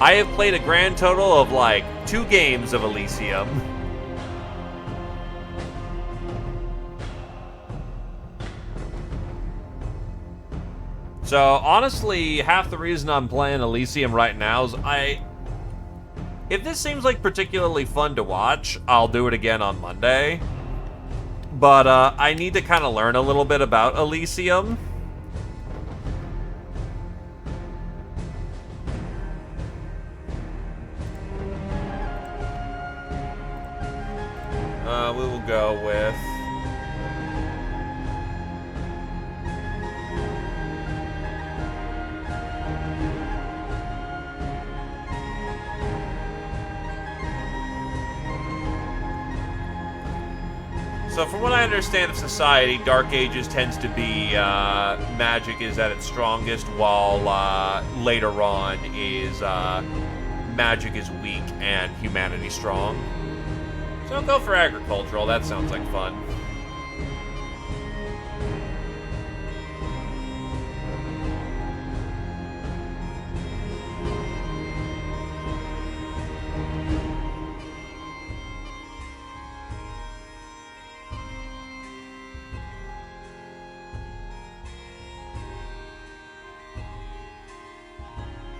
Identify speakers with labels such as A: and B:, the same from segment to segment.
A: I have played a grand total of like 2 games of Elysium. So honestly, half the reason I'm playing Elysium right now is if this seems like particularly fun to watch, I'll do it again on Monday. But I need to kind of learn a little bit about Elysium. We will go with... So from what I understand of society, Dark Ages tends to be magic is at its strongest, while later on is magic is weak and humanity strong. So I'll go for agricultural. That sounds like fun.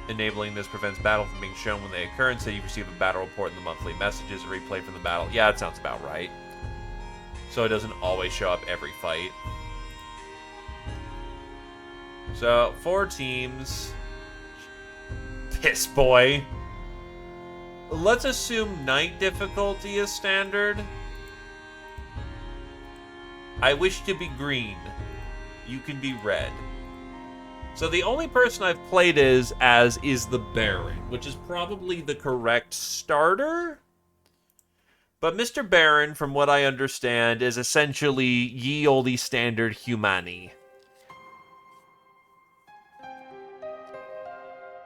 A: Enabling this prevents battle from being shown when they occur. Instead, you receive a battle report in the monthly messages, a replay from the battle. Yeah, that sounds about right. So it doesn't always show up every fight. So, 4 teams. Piss boy. Let's assume night difficulty is standard. I wish to be green. You can be red. So the only person I've played as is the Baron, which is probably the correct starter. But Mr. Baron, from what I understand, is essentially ye olde standard humani.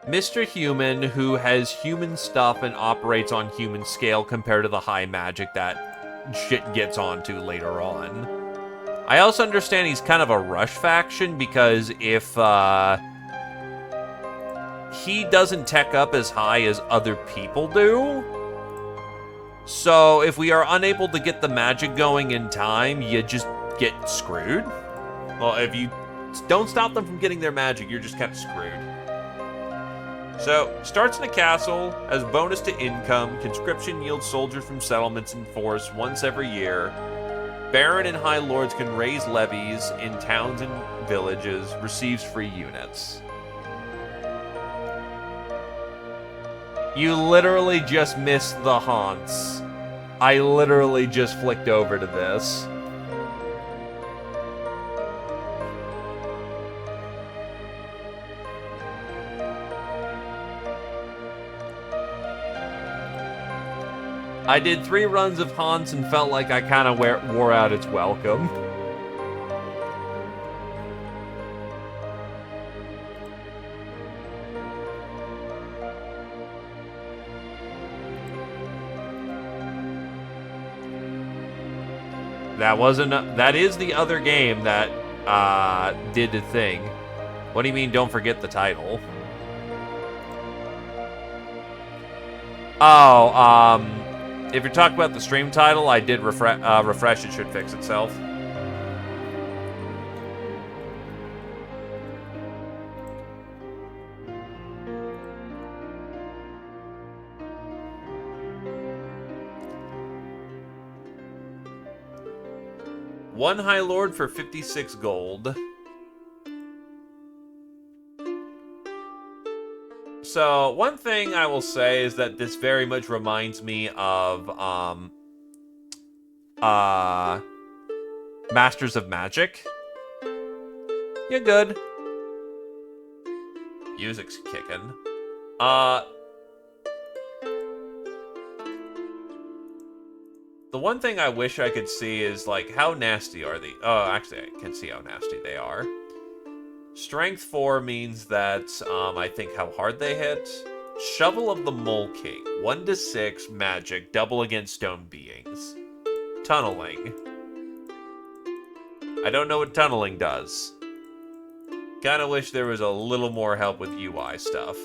A: Mr. Human, who has human stuff and operates on human scale compared to the high magic that shit gets onto later on. I also understand he's kind of a rush faction, because if he doesn't tech up as high as other people do, so if we are unable to get the magic going in time, you just get screwed. Well, if you don't stop them from getting their magic, you're just kind of screwed. So, starts in a castle, as bonus to income, conscription yields soldiers from settlements in force once every year. Baron and High Lords can raise levies in towns and villages, receives free units. You literally just missed the haunts. I literally just flicked over to this. I did 3 runs of haunts and felt like I kind of wore out its welcome. That is the other game that did the thing. What do you mean, don't forget the title? Oh, if you're talking about the stream title, I did refresh. It should fix itself. One High Lord for 56 gold. So, one thing I will say is that this very much reminds me of, Masters of Magic. You're good. Music's kicking. The one thing I wish I could see is, like, how nasty are they? Oh, actually, I can see how nasty they are. Strength 4 means that, I think how hard they hit. Shovel of the Mole King. 1 to 6 magic, double against stone beings. Tunneling. I don't know what tunneling does. Kinda wish there was a little more help with UI stuff.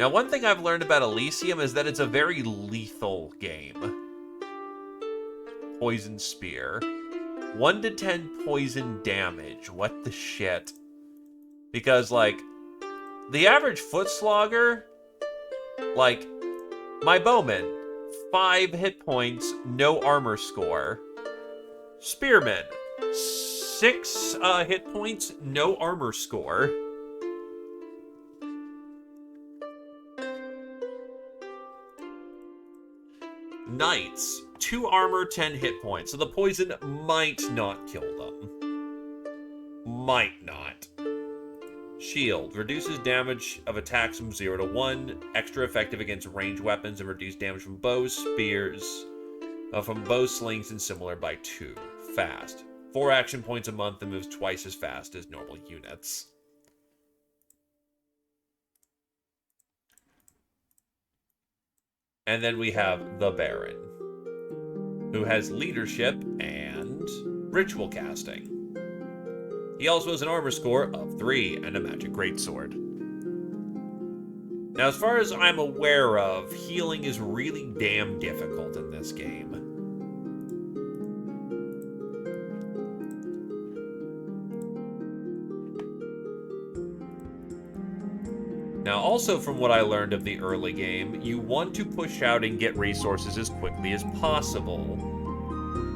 A: Now, one thing I've learned about Elysium is that it's a very lethal game. Poison Spear. 1 to 10 poison damage. What the shit? Because, like, the average foot slogger, like, my bowman, 5 hit points, no armor score. Spearman, 6 hit points, no armor score. Knights, 2 armor, 10 hit points. So the poison might not kill them. Might not. Shield, reduces damage of attacks from 0 to 1. Extra effective against ranged weapons and reduced damage from bows, spears, from bow slings and similar by 2. Fast. 4 action points a month and moves twice as fast as normal units. And then we have the Baron, who has leadership and ritual casting. He also has an armor score of 3 and a magic greatsword. Now, as far as I'm aware of, healing is really damn difficult in this game. Now, also from what I learned of the early game, you want to push out and get resources as quickly as possible.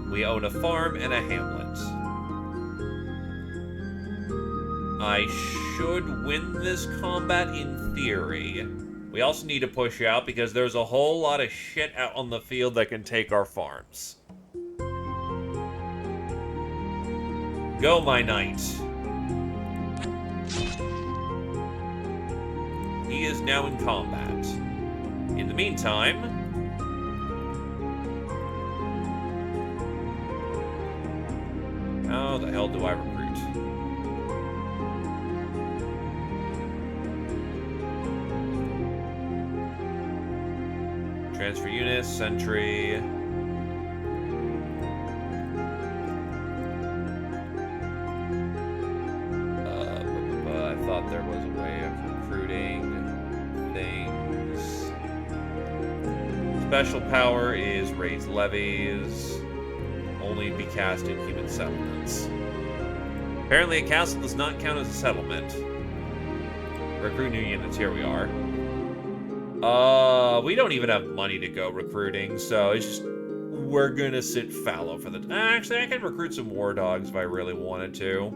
A: We own a farm and a hamlet. I should win this combat in theory. We also need to push out because there's a whole lot of shit out on the field that can take our farms. Go, my knight. He is now in combat. In the meantime, how the hell do I recruit? Transfer units, sentry. I thought there was a way of recruiting things. Special power is raise levies. Only be cast in human settlements. Apparently a castle does not count as a settlement. Recruit new units, here we are. We don't even have money to go recruiting, so it's just, we're gonna sit fallow for the... Actually, I can recruit some war dogs if I really wanted to.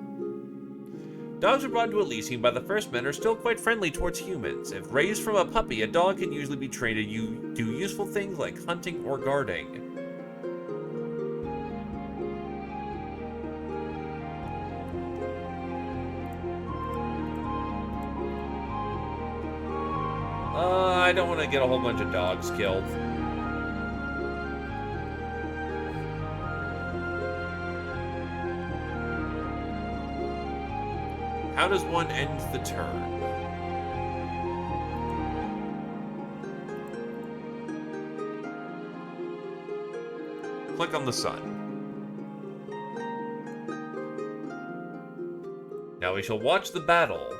A: Dogs were brought into Elysium by the first men are still quite friendly towards humans. If raised from a puppy, a dog can usually be trained to do useful things like hunting or guarding. I don't want to get a whole bunch of dogs killed. How does one end the turn? Click on the sun. Now we shall watch the battle.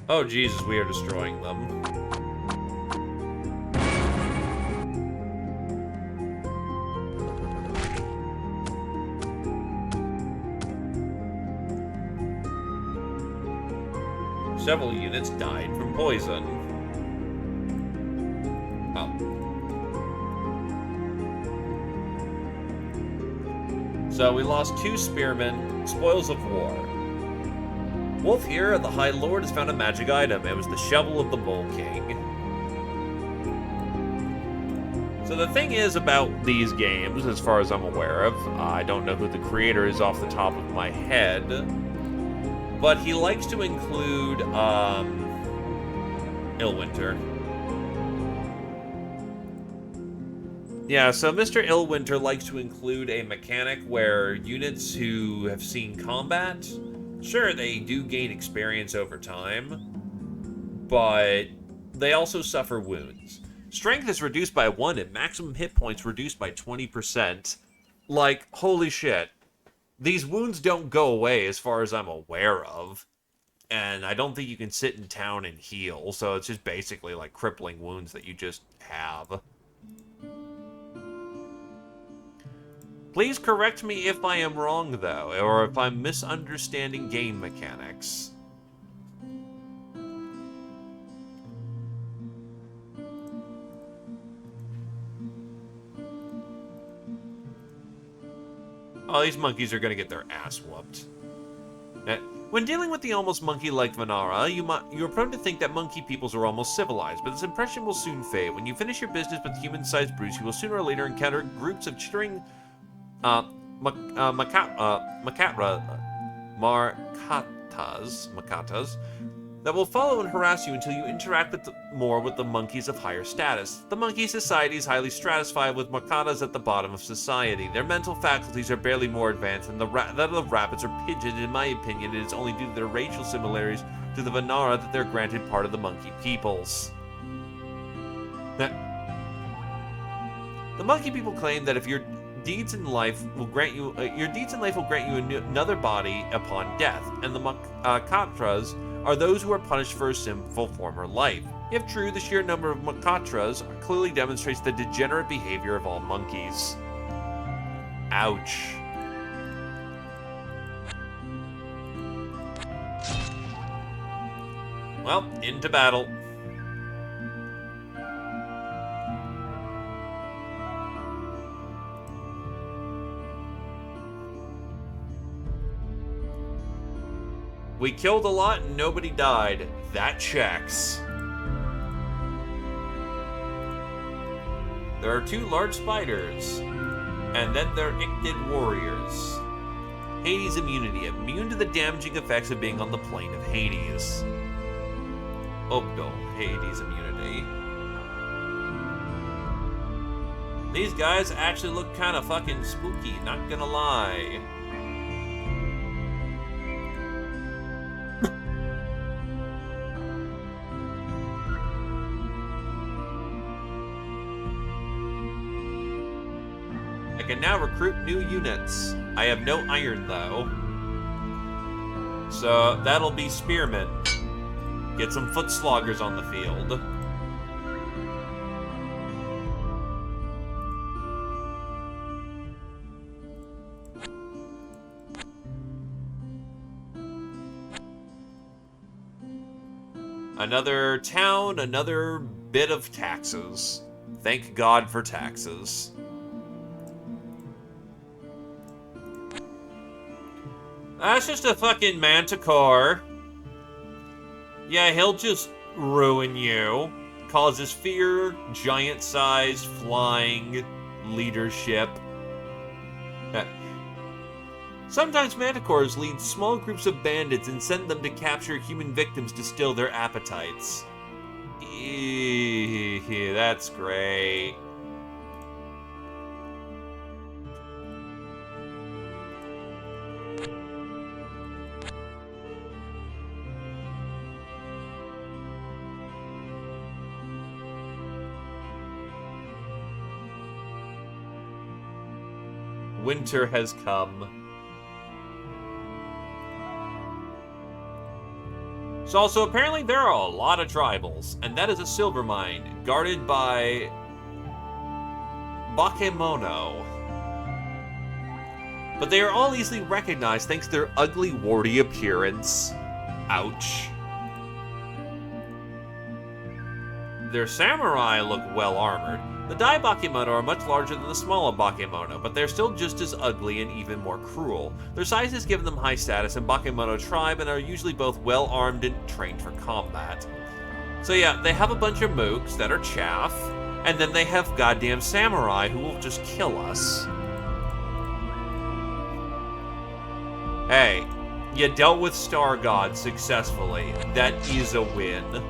A: Oh, Jesus, we are destroying them. Several units died from poison. Oh. So we lost 2 spearmen, spoils of war. Wolf here, the High Lord, has found a magic item. It was the shovel of the Mole King. So the thing is about these games, as far as I'm aware of, I don't know who the creator is off the top of my head, but he likes to include, Illwinter. Yeah, so Mr. Illwinter likes to include a mechanic where units who have seen combat, sure, they do gain experience over time, but they also suffer wounds. Strength is reduced by 1 and maximum hit points reduced by 20%. Like, holy shit. These wounds don't go away as far as I'm aware of. And I don't think you can sit in town and heal, so it's just basically like crippling wounds that you just have. Please correct me if I am wrong, though, or if I'm misunderstanding game mechanics. Oh, these monkeys are gonna get their ass whooped. When dealing with the almost monkey-like Vanara, you are prone to think that monkey peoples are almost civilized, but this impression will soon fade. When you finish your business with human-sized brutes, you will sooner or later encounter groups of chittering makatas that will follow and harass you until you interact more with the monkeys of higher status. The monkey society is highly stratified, with makatas at the bottom of society. Their mental faculties are barely more advanced than that of the rabbits or pigeons. In my opinion, it is only due to their racial similarities to the Vanara that they're granted part of the monkey peoples. The monkey people claim that if your deeds in life will grant you another body upon death, and the makatras are those who are punished for a sinful former life. If true, the sheer number of makatras clearly demonstrates the degenerate behavior of all monkeys. Ouch. Well, into battle. We killed a lot and nobody died. That checks. There are 2 large spiders. And then there are Ictid warriors. Hades immunity. Immune to the damaging effects of being on the plane of Hades. Obdol. Hades immunity. These guys actually look kind of fucking spooky, not gonna lie. I can now recruit new units. I have no iron, though. So, that'll be spearmen. Get some foot sloggers on the field. Another town, another bit of taxes. Thank God for taxes. That's just a fucking manticore. Yeah, he'll just ruin you. Causes fear, giant-sized, flying, leadership. Sometimes manticores lead small groups of bandits and send them to capture human victims to still their appetites. Eee, that's great. Winter has come. So also, apparently there are a lot of tribals, and that is a silver mine, guarded by Bakemono. But they are all easily recognized thanks to their ugly, warty appearance. Ouch. Their samurai look well-armored. The Dai Bakemono are much larger than the smaller Bakemono, but they're still just as ugly and even more cruel. Their size has given them high status in Bakemono tribe and are usually both well-armed and trained for combat. So yeah, they have a bunch of mooks that are chaff, and then they have goddamn samurai who will just kill us. Hey, you dealt with Star God successfully. That is a win.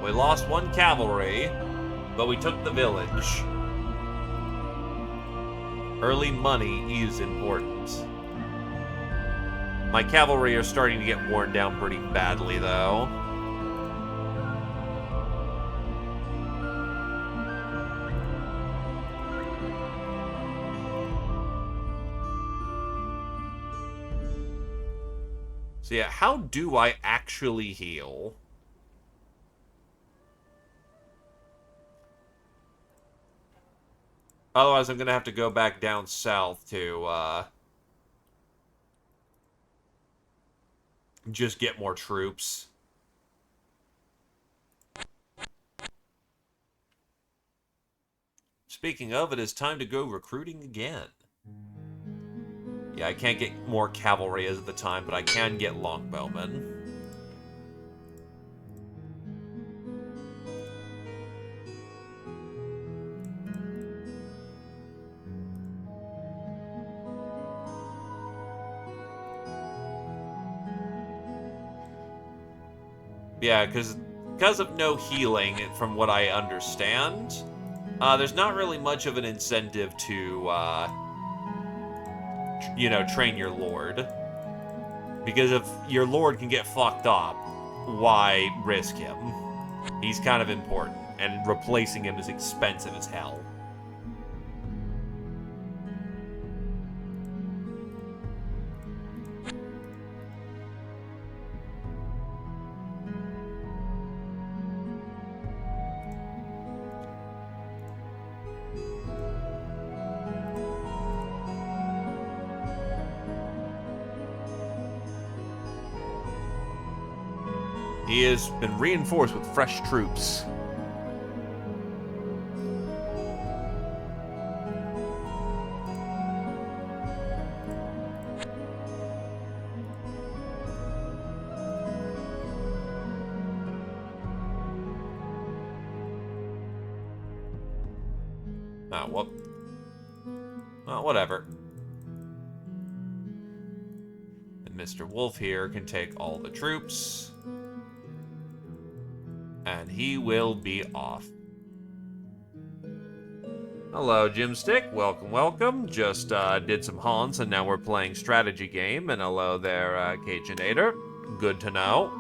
A: We lost 1 cavalry, but we took the village. Early money is important. My cavalry are starting to get worn down pretty badly, though. So yeah, how do I actually heal? Otherwise, I'm going to have to go back down south to, just get more troops. Speaking of, it is time to go recruiting again. Yeah, I can't get more cavalry as of the time, but I can get longbowmen. Yeah, because of no healing, from what I understand, there's not really much of an incentive to, you know, train your lord. Because if your lord can get fucked up, why risk him? He's kind of important, and replacing him is expensive as hell. He has been reinforced with fresh troops. Oh, well. Well, whatever. And Mr. Wolf here can take all the troops. And he will be off. Hello, Jimstick. Welcome, welcome. Just did some haunts, and now we're playing strategy game. And hello there, Cajunator. Good to know.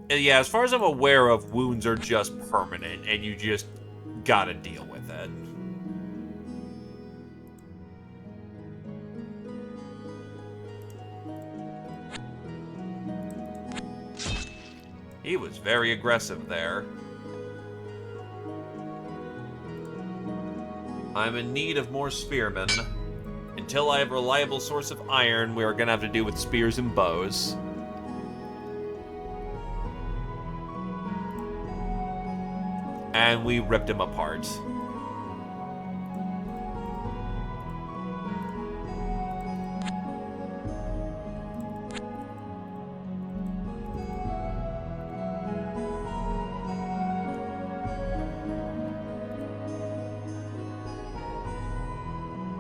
A: And yeah, as far as I'm aware of, wounds are just permanent, and you just gotta deal with it. He was very aggressive there. I'm in need of more spearmen. Until I have a reliable source of iron, we are going to have to do with spears and bows. And we ripped him apart.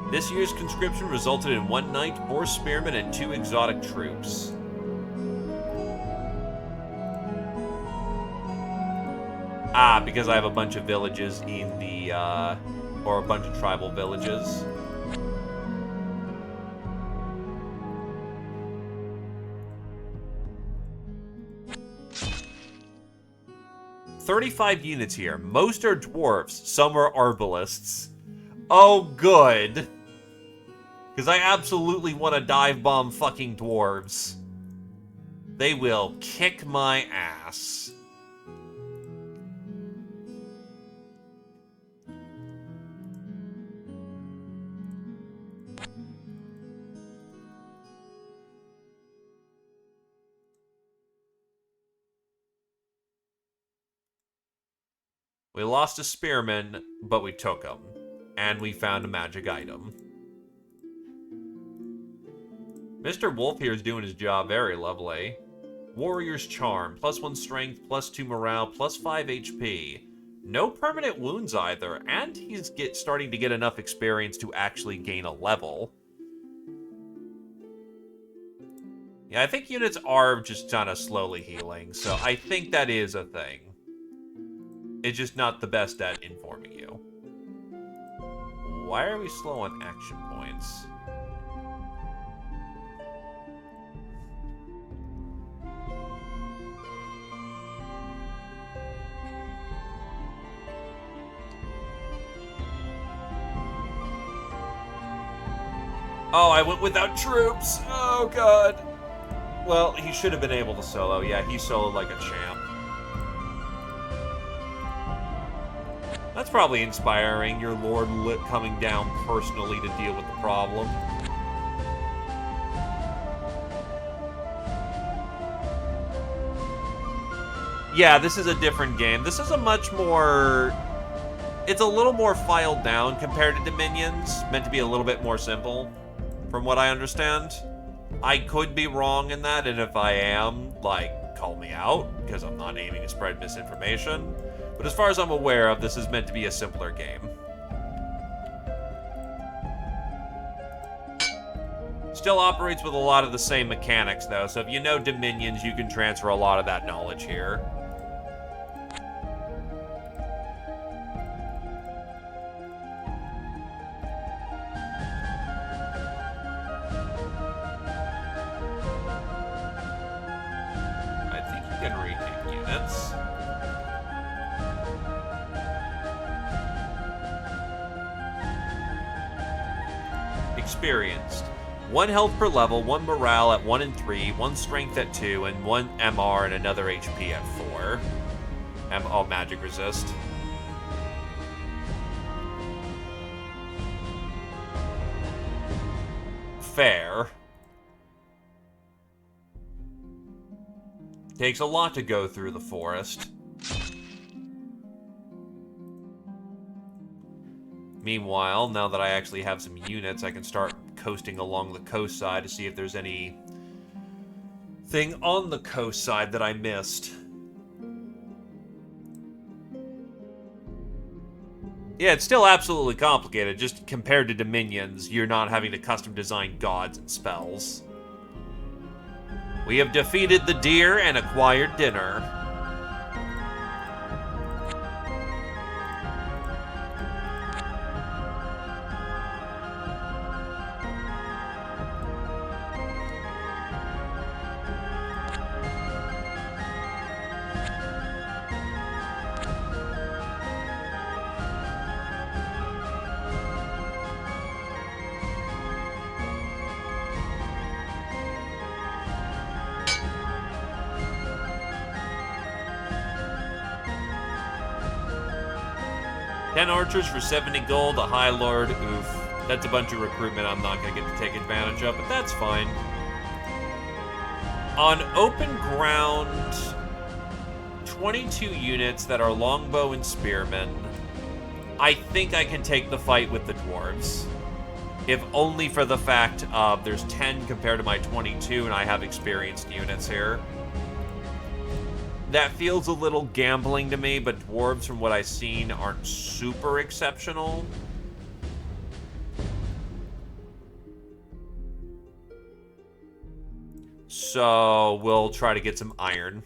A: This year's conscription resulted in 1 knight, 4 spearmen, and 2 exotic troops. Ah, because I have a bunch of villages in the, or a bunch of tribal villages. "35 units here. Most are dwarves. Some are arbalists." Oh, good. Because I absolutely want to dive bomb fucking dwarves. They will kick my ass. We lost a spearman, but we took him. And we found a magic item. Mr. Wolf here is doing his job very lovely. Warrior's Charm, +1 strength, +2 morale, +5 HP. No permanent wounds either, and he's starting to get enough experience to actually gain a level. Yeah, I think units are just kind of slowly healing, so I think that is a thing. It's just not the best at informing you. Why are we slow on action points? Oh, I went without troops. Oh, God. Well, he should have been able to solo. Yeah, he soloed like a champ. That's probably inspiring, your Lord Lit coming down personally to deal with the problem. Yeah, this is a different game. This is a much more... It's a little more filed down compared to Dominions. Meant to be a little bit more simple, from what I understand. I could be wrong in that, and if I am, like, call me out, because I'm not aiming to spread misinformation. But as far as I'm aware of, this is meant to be a simpler game. Still operates with a lot of the same mechanics, though, so if you know Dominions, you can transfer a lot of that knowledge here. I think you can retake units. Experienced. 1 health per level, 1 morale at 1 and 3, 1 strength at 2, and 1 MR and another HP at 4. Oh, magic resist. Fair. Takes a lot to go through the forest. Meanwhile, now that I actually have some units, I can start coasting along the coast side to see if there's anything on the coast side that I missed. Yeah, it's still absolutely complicated. Just compared to Dominions, you're not having to custom design gods and spells. We have defeated the deer and acquired dinner. 10 archers for 70 gold, a High Lord, oof. That's a bunch of recruitment I'm not going to get to take advantage of, but that's fine. On open ground, 22 units that are longbow and spearmen. I think I can take the fight with the dwarves. If only for the fact of there's 10 compared to my 22, and I have experienced units here. That feels a little gambling to me, but dwarves, from what I've seen, aren't super exceptional. So we'll try to get some iron.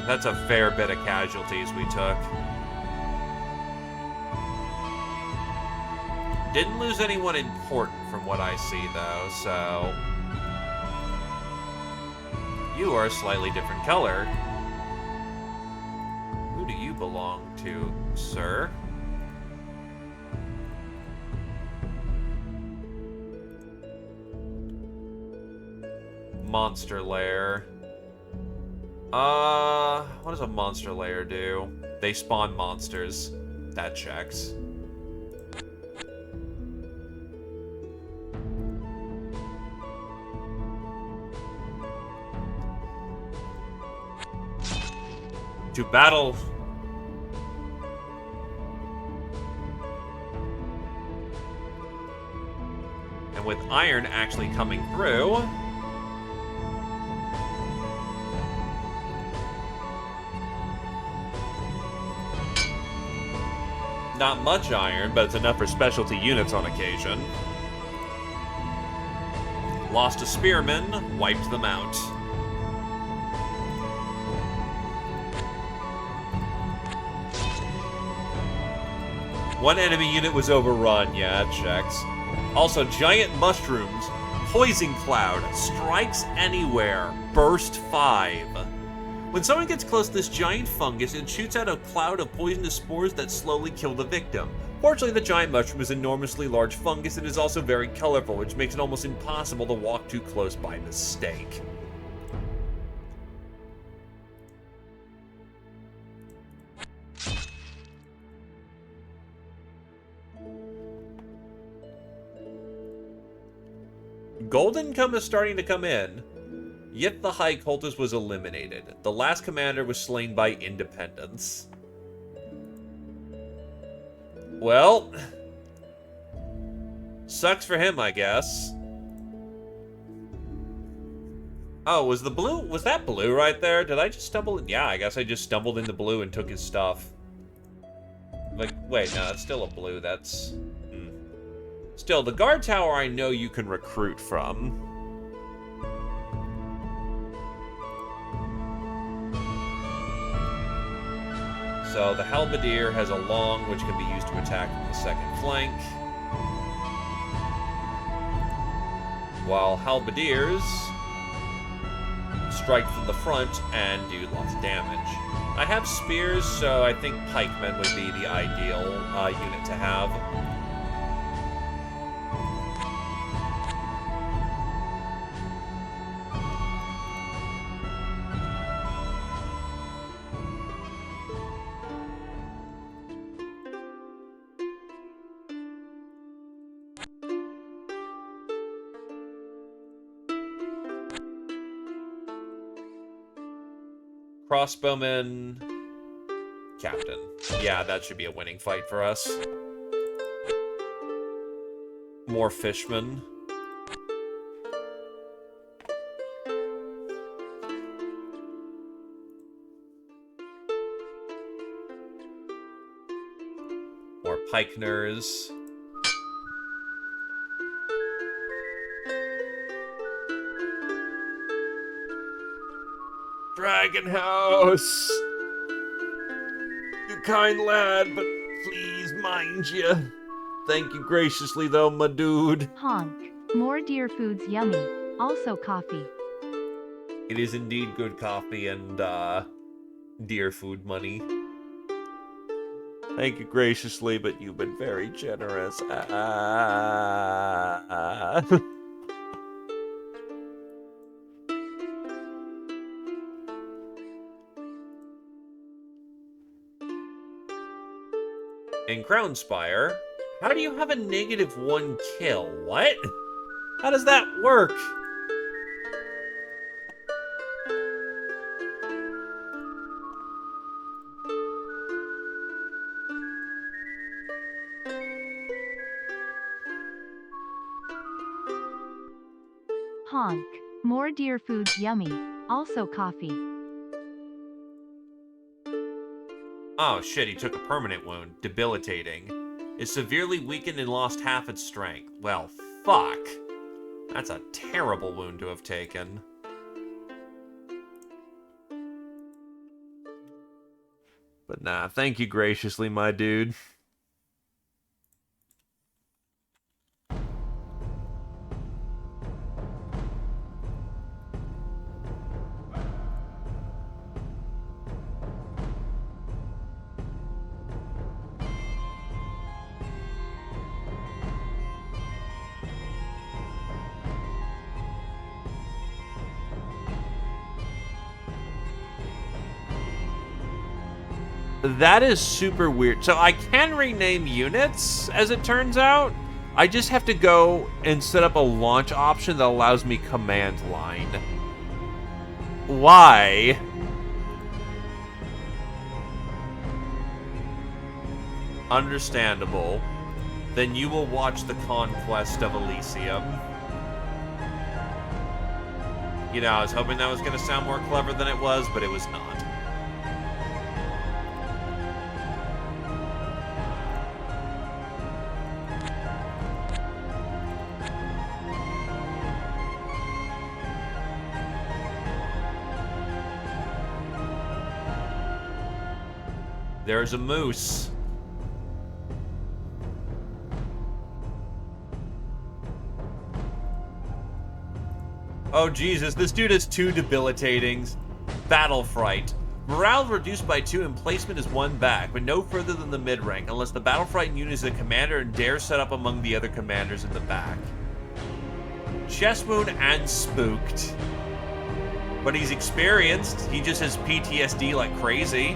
A: That's a fair bit of casualties we took. Didn't lose anyone important from what I see, though, so... You are a slightly different color. Who do you belong to, sir? Monster Lair. What does a monster lair do? They spawn monsters. That checks. To battle. And with iron actually coming through... Not much iron, but it's enough for specialty units on occasion. Lost a spearman, wiped them out. One enemy unit was overrun, yeah, it checks. Also, giant mushrooms, poison cloud, strikes anywhere, burst 5. When someone gets close to this giant fungus, it shoots out a cloud of poisonous spores that slowly kill the victim. Fortunately, the giant mushroom is an enormously large fungus and is also very colorful, which makes it almost impossible to walk too close by mistake. Gold income is starting to come in. Yet the High Cultist was eliminated. The last commander was slain by independence. Well, sucks for him, I guess. Oh, was that blue right there? Did I just stumble in? Yeah, I guess I just stumbled into blue and took his stuff. Like, wait, no, that's still a blue, that's... Still, the guard tower I know you can recruit from. So the halberdier has a long, which can be used to attack from the second flank. While halberdiers strike from the front and do lots of damage. I have spears, so I think pikemen would be the ideal unit to have. Crossbowman, captain. Yeah, that should be a winning fight for us. More fishmen. More pikeners. Dragon House! You kind lad, but please mind you. Thank you graciously though, my dude.
B: Honk. More deer foods yummy. Also coffee.
A: It is indeed good coffee and, deer food money. Thank you graciously, but you've been very generous. In Crownspire, how do you have a -1 kill? What? How does that work?
B: Honk. More deer foods yummy. Also coffee.
A: Oh shit, he took a permanent wound. Debilitating. Is severely weakened and lost half its strength. Well, fuck. That's a terrible wound to have taken. But nah, thank you graciously, my dude. That is super weird. So I can rename units, as it turns out. I just have to go and set up a launch option that allows me command line. Why? Understandable. Then you will watch the Conquest of Elysium. You know, I was hoping that was going to sound more clever than it was, but it was not. There's a moose. Oh, Jesus, this dude has 2 debilitating. Battle Fright. Morale reduced by 2 and placement is 1 back, but no further than the mid-rank, unless the Battle Frightened unit is the commander and dares set up among the other commanders in the back. Chest wound and spooked. But he's experienced. He just has PTSD like crazy.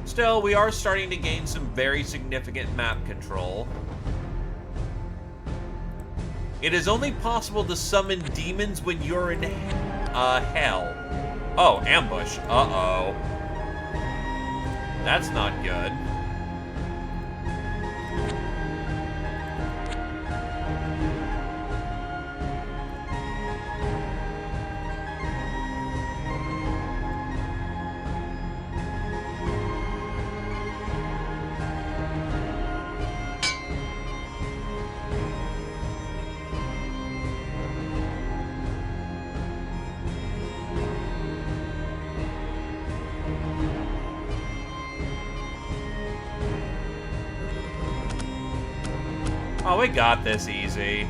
A: Still, we are starting to gain some very significant map control. It is only possible to summon demons when you're in hell. Oh, ambush. Uh-oh. That's not good. Oh, we got this easy.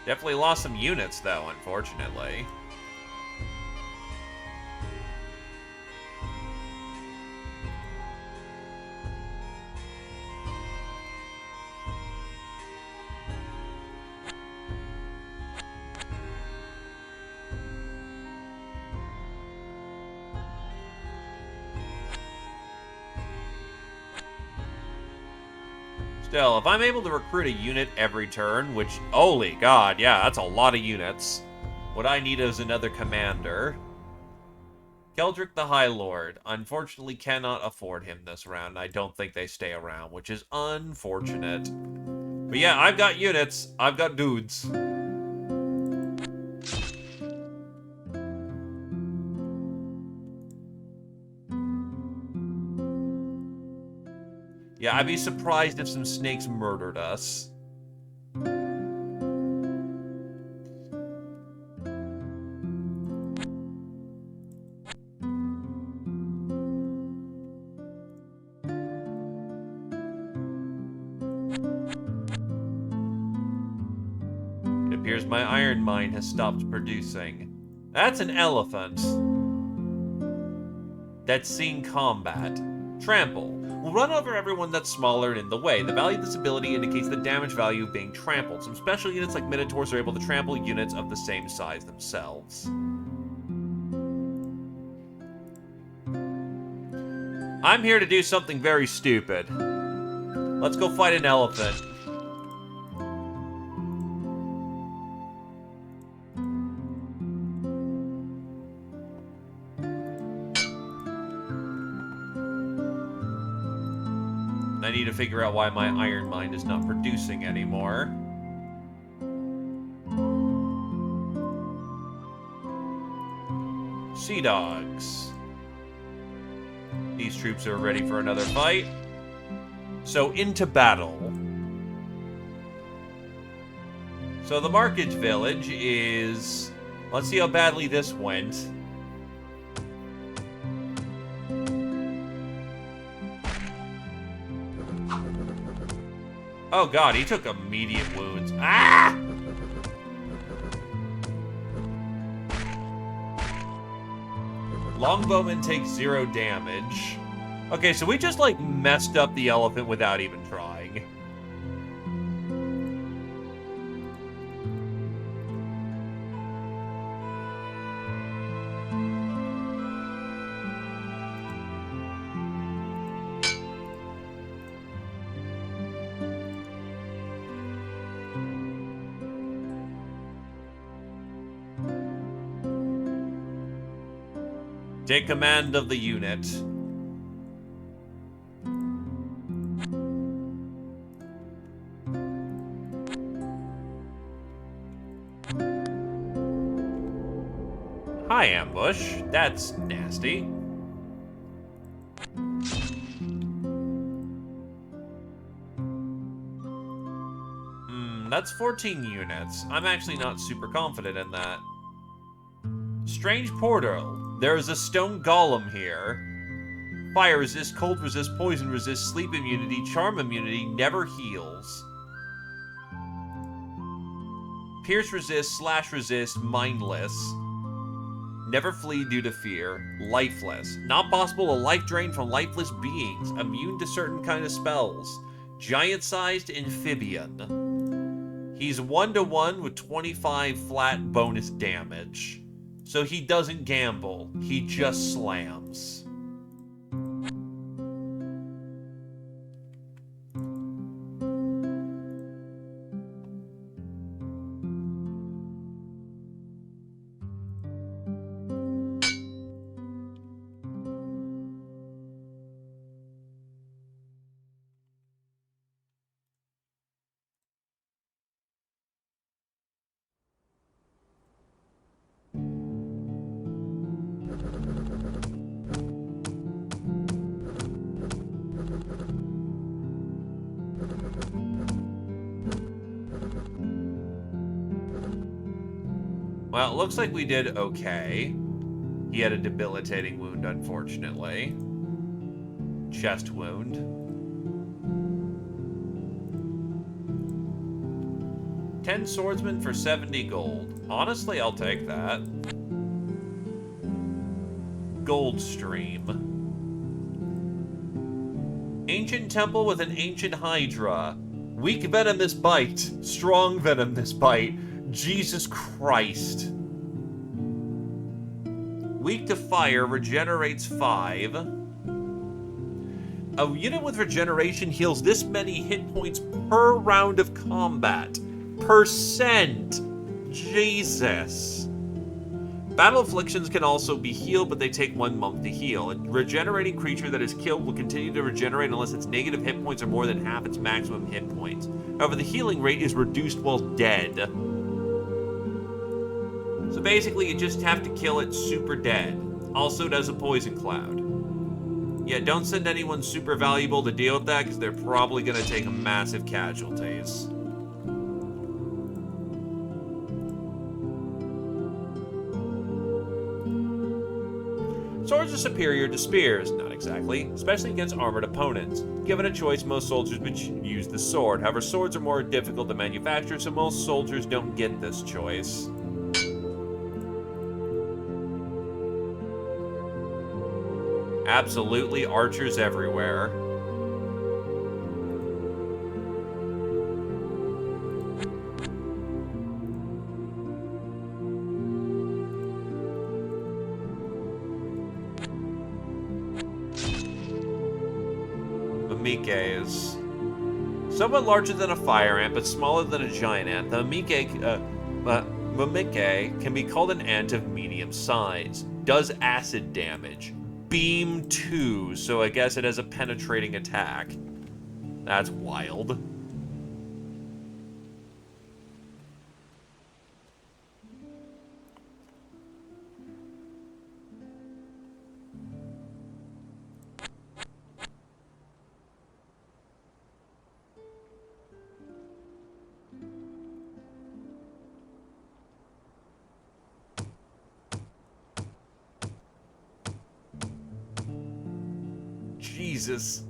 A: Definitely lost some units, though, unfortunately. Still, if I'm able to recruit a unit every turn, which, holy god, yeah, that's a lot of units. What I need is another commander. Keldrick the High Lord. Unfortunately, cannot afford him this round. I don't think they stay around, which is unfortunate. But yeah, I've got units. I've got dudes. Yeah, I'd be surprised if some snakes murdered us. It appears my iron mine has stopped producing. That's an elephant. That's seen combat. Trample. Will run over everyone that's smaller and in the way. The value of this ability indicates the damage value of being trampled. Some special units like Minotaurs are able to trample units of the same size themselves. I'm here to do something very stupid. Let's go fight an elephant. I need to figure out why my iron mine is not producing anymore. Sea dogs. These troops are ready for another fight. So into battle. So the Markage Village is... Let's see how badly this went. Oh god, he took immediate wounds. Ah! Longbowman takes 0 damage. Okay, so we just, like, messed up the elephant without even trying. Take command of the unit. Hi, ambush. That's nasty. That's 14 units. I'm actually not super confident in that. Strange portal. There is a stone golem here. Fire resist, cold resist, poison resist, sleep immunity, charm immunity, never heals. Pierce resist, slash resist, mindless. Never flee due to fear. Lifeless. Not possible a life drain from lifeless beings. Immune to certain kind of spells. Giant-sized amphibian. He's 1-to-1 with 25 flat bonus damage. So he doesn't gamble. He just slams. Well, it looks like we did okay. He had a debilitating wound, unfortunately. Chest wound. 10 swordsmen for 70 gold. Honestly, I'll take that. Gold stream. Ancient temple with an ancient hydra. Weak venomous bite. Strong venomous bite. Jesus Christ. Weak to fire, regenerates 5. A unit with regeneration heals this many hit points per round of combat. Percent. Jesus. Battle afflictions can also be healed, but they take 1 month to heal. A regenerating creature that is killed will continue to regenerate unless its negative hit points are more than half its maximum hit points. However, the healing rate is reduced while dead. So basically, you just have to kill it super dead. Also does a poison cloud. Yeah, don't send anyone super valuable to deal with that, because they're probably going to take massive casualties. Swords are superior to spears, not exactly, especially against armored opponents. Given a choice, most soldiers would use the sword. However, swords are more difficult to manufacture, so most soldiers don't get this choice. Absolutely archers everywhere. Mimikes. Somewhat larger than a fire ant, but smaller than a giant ant, the Mimike can be called an ant of medium size. Does acid damage. Beam 2, so I guess it has a penetrating attack. That's wild. Jesus.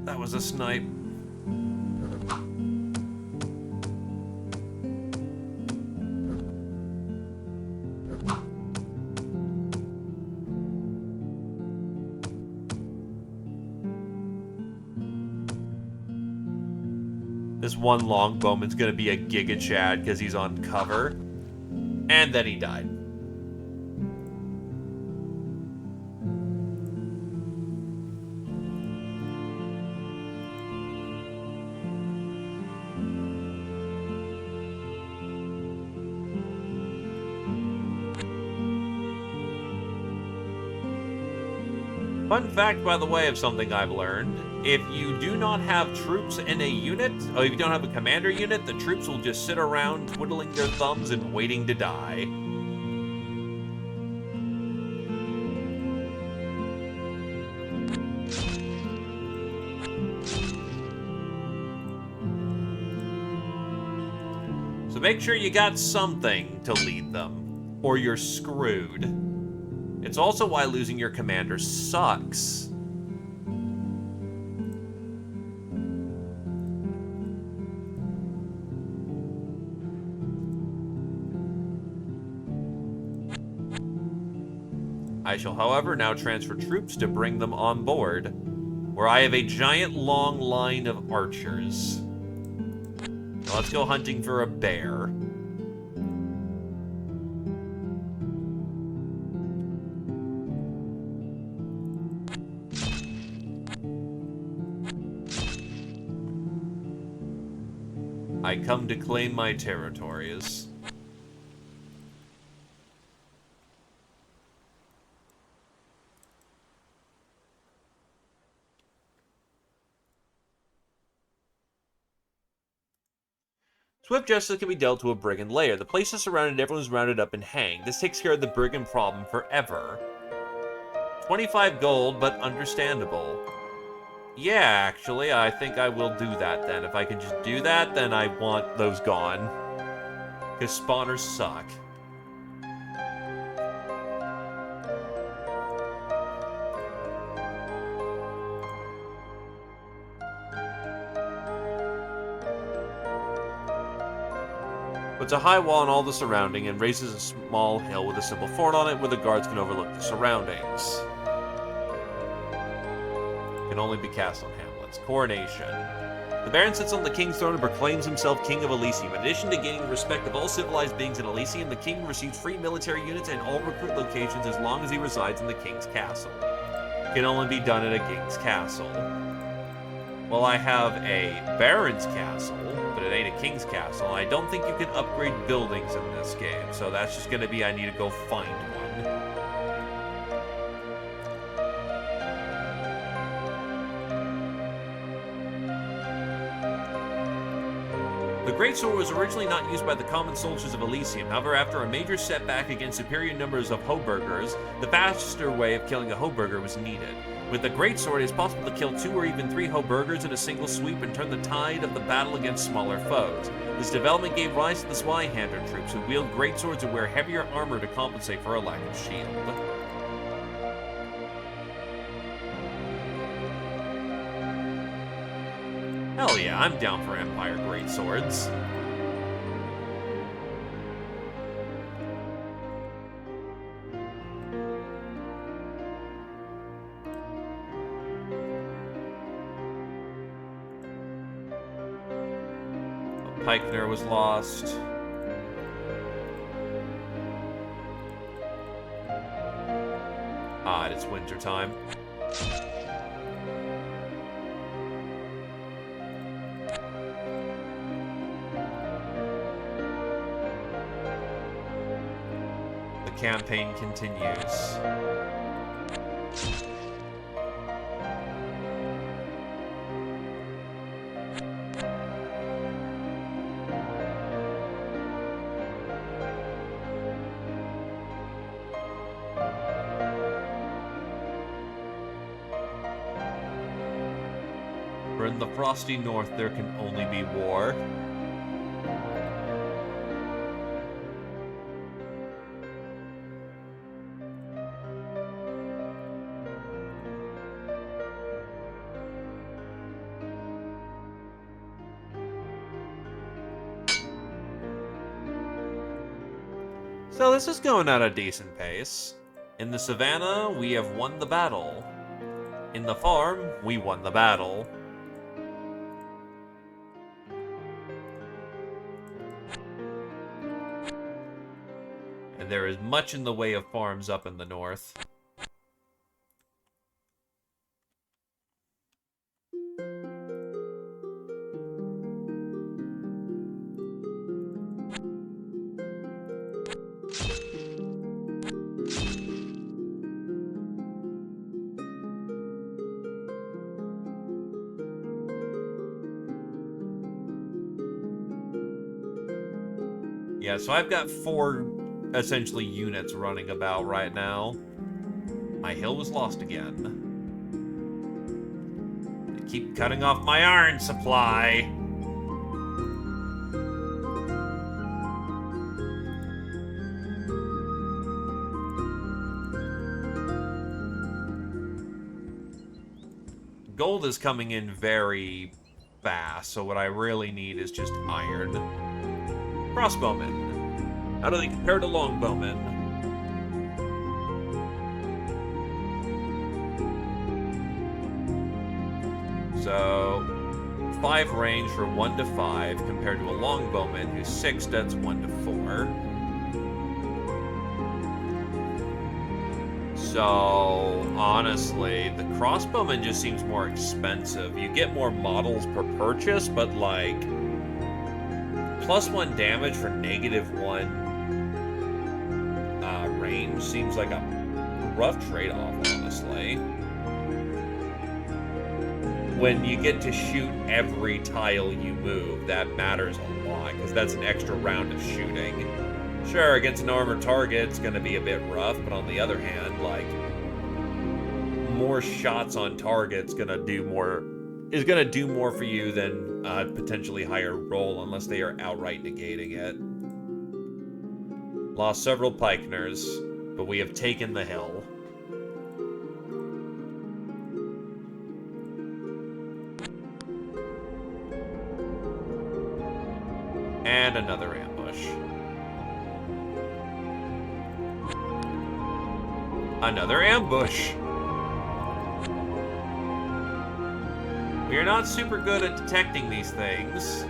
A: That was a snipe. This one longbowman's gonna be a Giga Chad because he's on cover. And then he died. Fun fact, by the way, of something I've learned. If you do not have troops in a unit, or if you don't have a commander unit, the troops will just sit around twiddling their thumbs and waiting to die. So make sure you got something to lead them, or you're screwed. It's also why losing your commander sucks. I shall, however, now transfer troops to bring them on board, where I have a giant long line of archers. Now let's go hunting for a bear. I come to claim my territories. Swift justice can be dealt to a brigand lair. The place is surrounded and everyone's rounded up and hanged. This takes care of the brigand problem forever. 25 gold, but understandable. Yeah, actually, I think I will do that then. If I can just do that, then I want those gone. Because spawners suck. Puts a high wall on all the surrounding and raises a small hill with a simple fort on it where the guards can overlook the surroundings. Can only be cast on hamlets. Coronation. The Baron sits on the king's throne and proclaims himself King of Elysium. In addition to gaining the respect of all civilized beings in Elysium, the king receives free military units and all recruit locations as long as he resides in the king's castle. Can only be done at a king's castle. Well, I have a Baron's castle, but it ain't a king's castle. I don't think you can upgrade buildings in this game, so that's just going to be I need to go find one. The Greatsword was originally not used by the common soldiers of Elysium. However, after a major setback against superior numbers of Hoburgers, the faster way of killing a Hoburger was needed. With the Greatsword, it is possible to kill 2 or even 3 Hoburgers in a single sweep and turn the tide of the battle against smaller foes. This development gave rise to the Zweihander troops, who wield greatswords and wear heavier armor to compensate for a lack of shield. Hell yeah, I'm down for Empire greatswords. Pikener was lost. Ah, it's winter time. The campaign continues. For in the frosty north there can only be war. So this is going at a decent pace. In the savannah, we have won the battle. In the farm, we won the battle. And there is much in the way of farms up in the north. Yeah, so I've got 4, essentially, units running about right now. My hill was lost again. They keep cutting off my iron supply. Gold is coming in very fast, so what I really need is just iron. Crossbowmen. How do they compare to longbowmen? So, 5 range for 1 to 5 compared to a longbowman who's 6, that's 1 to 4. So, honestly, the crossbowman just seems more expensive. You get more models per purchase, but like, +1 damage for -1 range seems like a rough trade-off, honestly. When you get to shoot every tile you move, that matters a lot, because that's an extra round of shooting. Sure, against an armored target, it's going to be a bit rough, but on the other hand, like, more shots on target's going to do more, is going to do more for you than a potentially higher roll, unless they are outright negating it. Lost several pikners, but we have taken the hill. And another ambush. Another ambush! We are not super good at detecting these things.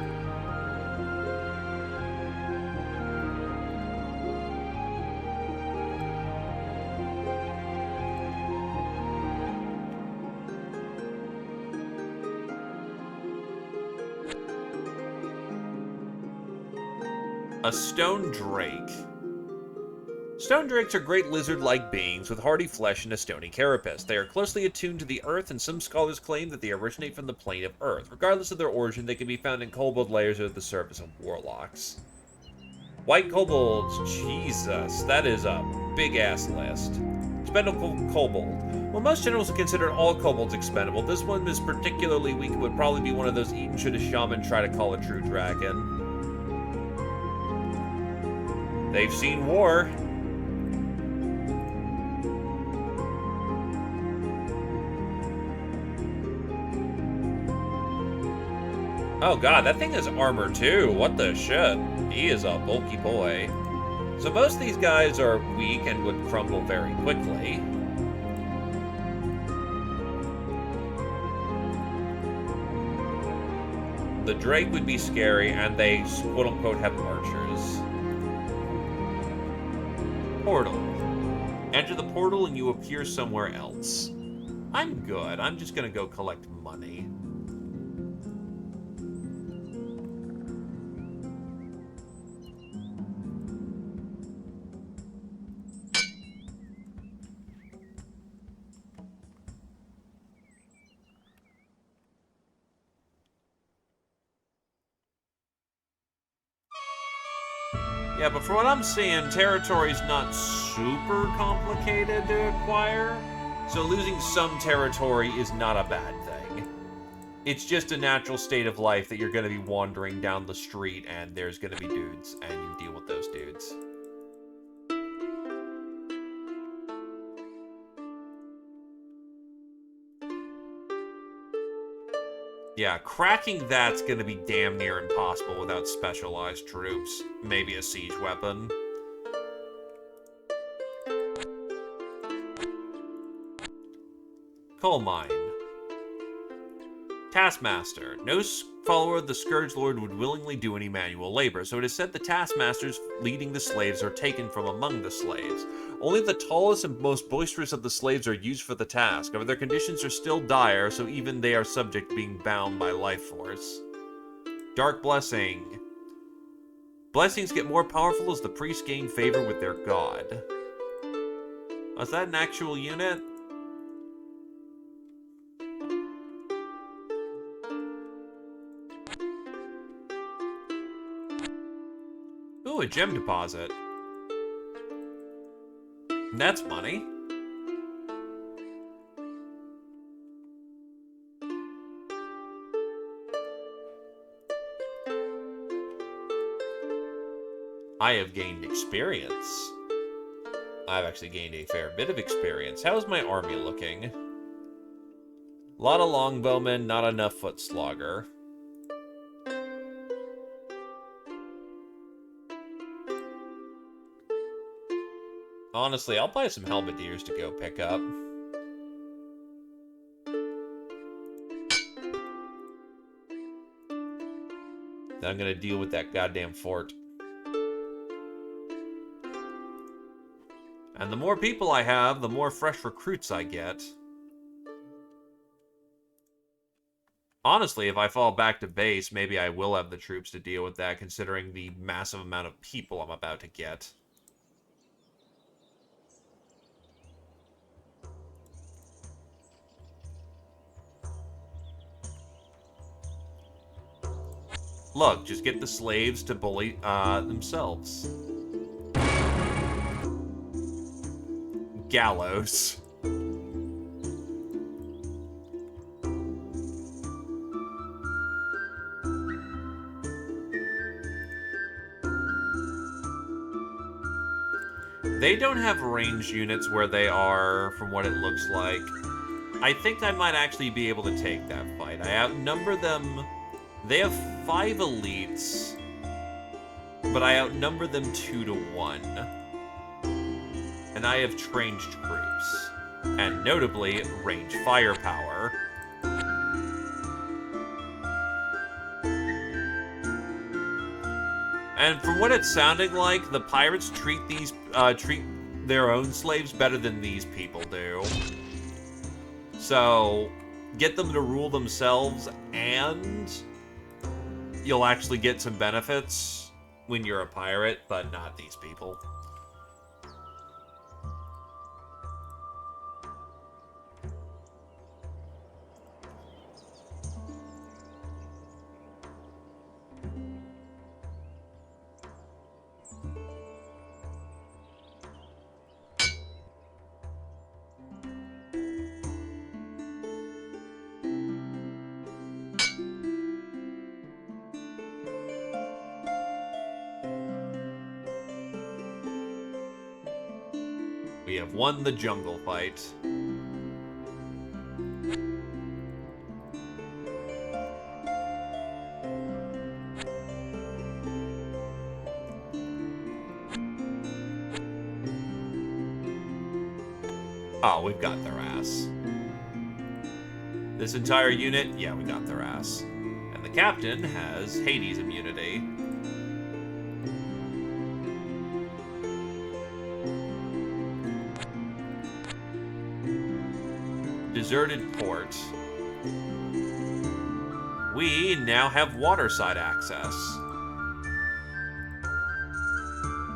A: A stone drake. Stone drakes are great lizard-like beings with hardy flesh and a stony carapace. They are closely attuned to the earth, and some scholars claim that they originate from the plane of earth. Regardless of their origin, they can be found in kobold layers or at the surface of warlocks. White kobolds. Jesus, that is a big-ass list. Expendable kobold. While most generals would consider all kobolds expendable, this one is particularly weak and would probably be one of those eaten should a shaman try to call a true dragon. They've seen war. Oh god, that thing has armor too. What the shit? He is a bulky boy. So most of these guys are weak and would crumble very quickly. The Drake would be scary, and they quote-unquote have archers. Portal. Enter the portal and you appear somewhere else. I'm good. I'm just gonna go collect money. Yeah, but for what I'm seeing, territory's not super complicated to acquire, so losing some territory is not a bad thing. It's just a natural state of life that you're going to be wandering down the street and there's going to be dudes, and you deal with those dudes. Yeah, cracking that's going to be damn near impossible without specialized troops. Maybe a siege weapon. Coal mine. Taskmaster. No follower of the Scourge Lord would willingly do any manual labor, so it is said the taskmasters leading the slaves are taken from among the slaves. Only the tallest and most boisterous of the slaves are used for the task, however their conditions are still dire, so even they are subject to being bound by life force. Dark Blessing. Blessings get more powerful as the priests gain favor with their god. Oh, is that an actual unit? Ooh, a gem deposit. That's money. I have gained experience. I've actually gained a fair bit of experience. How's my army looking? A lot of longbowmen, not enough foot slogger. Honestly, I'll buy some halberdiers to go pick up. Then I'm gonna deal with that goddamn fort. And the more people I have, the more fresh recruits I get. Honestly, if I fall back to base, maybe I will have the troops to deal with that, considering the massive amount of people I'm about to get. Look, just get the slaves to bully themselves. Gallows. They don't have ranged units where they are, from what it looks like. I think I might actually be able to take that fight. I outnumber them. They have 5 elites, but I outnumber them 2-1. And I have trained troops. And notably, range firepower. And from what it's sounding like, the pirates treat their own slaves better than these people do. So, get them to rule themselves, and you'll actually get some benefits when you're a pirate, but not these people. We have won the jungle fight. Oh, we've got their ass. This entire unit, yeah, we got their ass. And the captain has Hades immunity. Deserted port. We now have waterside access.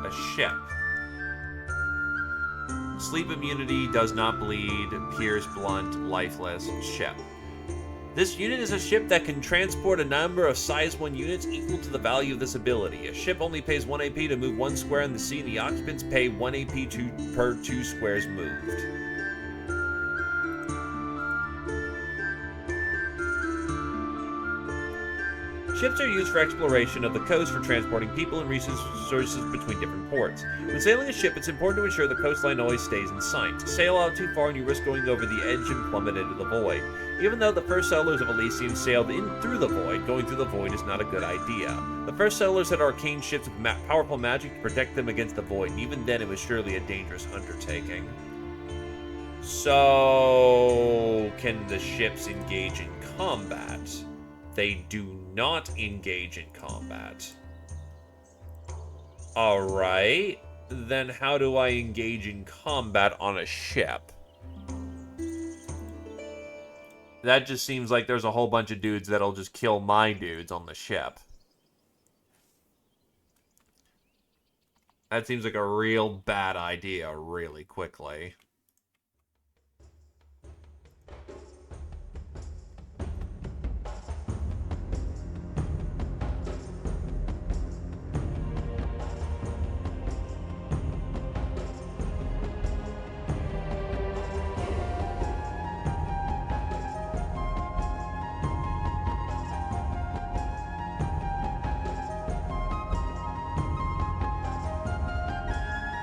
A: A ship. Sleep immunity, does not bleed, appears blunt, lifeless, ship. This unit is a ship that can transport a number of size 1 units equal to the value of this ability. A ship only pays 1 AP to move 1 square in the sea, and the occupants pay 1 AP per 2 squares moved. Ships are used for exploration of the coast for transporting people and resources between different ports. When sailing a ship, it's important to ensure the coastline always stays in sight. Sail out too far and you risk going over the edge and plummet into the void. Even though the first settlers of Elysium sailed in through the void, going through the void is not a good idea. The first settlers had arcane ships with powerful magic to protect them against the void, and even then it was surely a dangerous undertaking. So, can the ships engage in combat? They do not engage in combat. Alright, then how do I engage in combat on a ship? That just seems like there's a whole bunch of dudes that'll just kill my dudes on the ship. That seems like a real bad idea really quickly.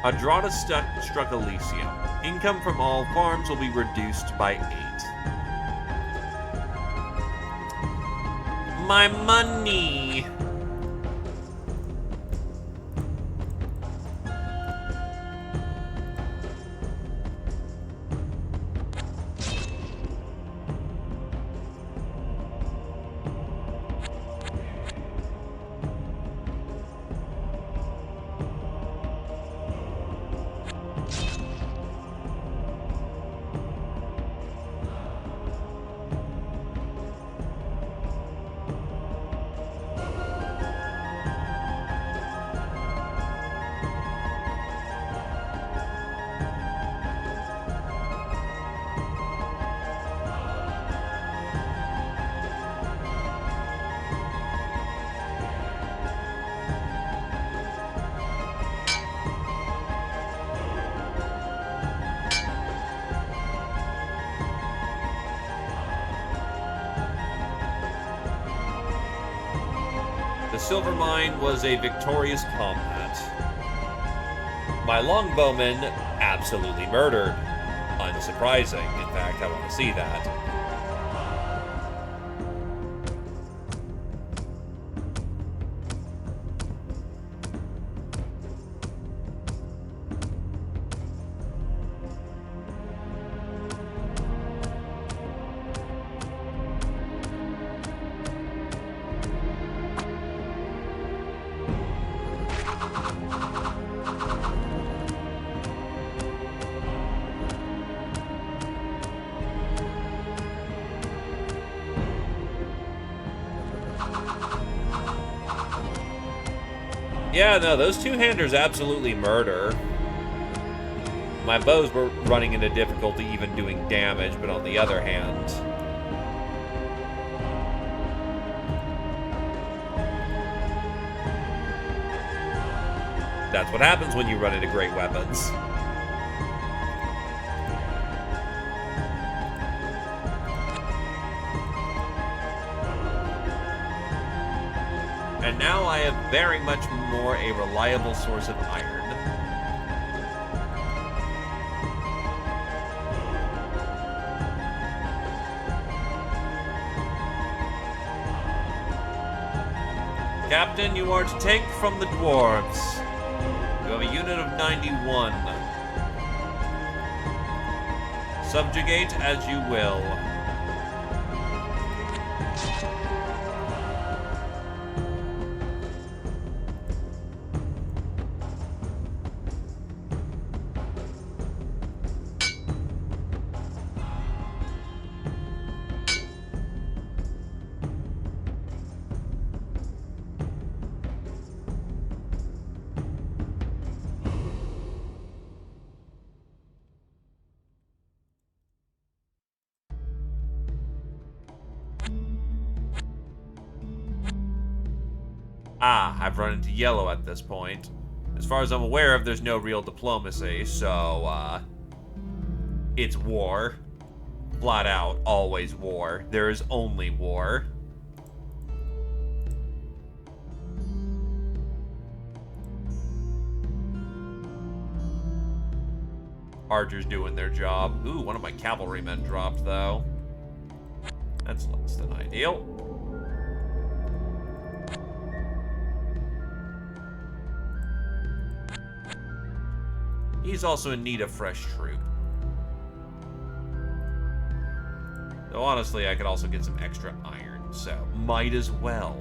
A: Andrada struck Elysium. Income from all farms will be reduced by 8. My money! The silver mine was a victorious combat. My longbowmen absolutely murdered. Unsurprising. In fact, I want to see that. Yeah, no, those two-handers absolutely murder. My bows were running into difficulty even doing damage, but on the other hand... that's what happens when you run into great weapons. And now I have very much more a reliable source of iron. Captain, you are to take from the dwarves. You have a unit of 91. Subjugate as you will. Ah, I've run into yellow at this point. As far as I'm aware of, there's no real diplomacy, so, it's war. Flat out, always war. There is only war. Archers doing their job. Ooh, one of my cavalrymen dropped, though. That's less than ideal. He's also in need of fresh troop. Though honestly, I could also get some extra iron, so might as well.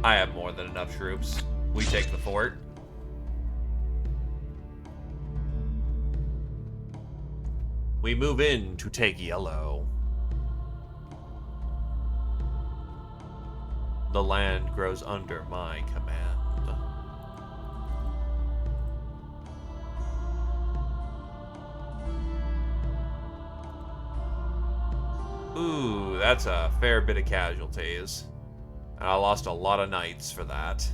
A: I have more than enough troops. We take the fort. We move in to take yellow. The land grows under my command. Ooh, that's a fair bit of casualties. And I lost a lot of knights for that.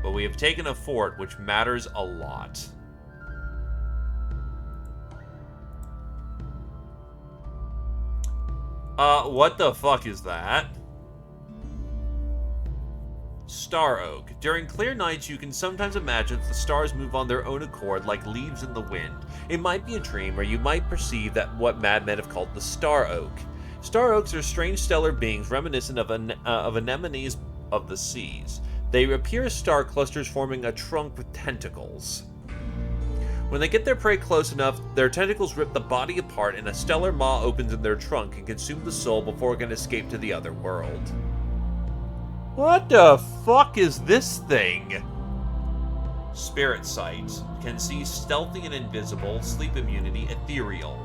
A: But we have taken a fort, which matters a lot. What the fuck is that? Star Oak. During clear nights, you can sometimes imagine that the stars move on their own accord like leaves in the wind. It might be a dream, or you might perceive that what madmen have called the Star Oak. Star Oaks are strange stellar beings reminiscent of anemones of the seas. They appear as star clusters forming a trunk with tentacles. When they get their prey close enough, their tentacles rip the body apart and a stellar maw opens in their trunk and consumes the soul before it can escape to the other world. What the fuck is this thing? Spirit Sight. Can see stealthy and invisible. Sleep immunity. Ethereal.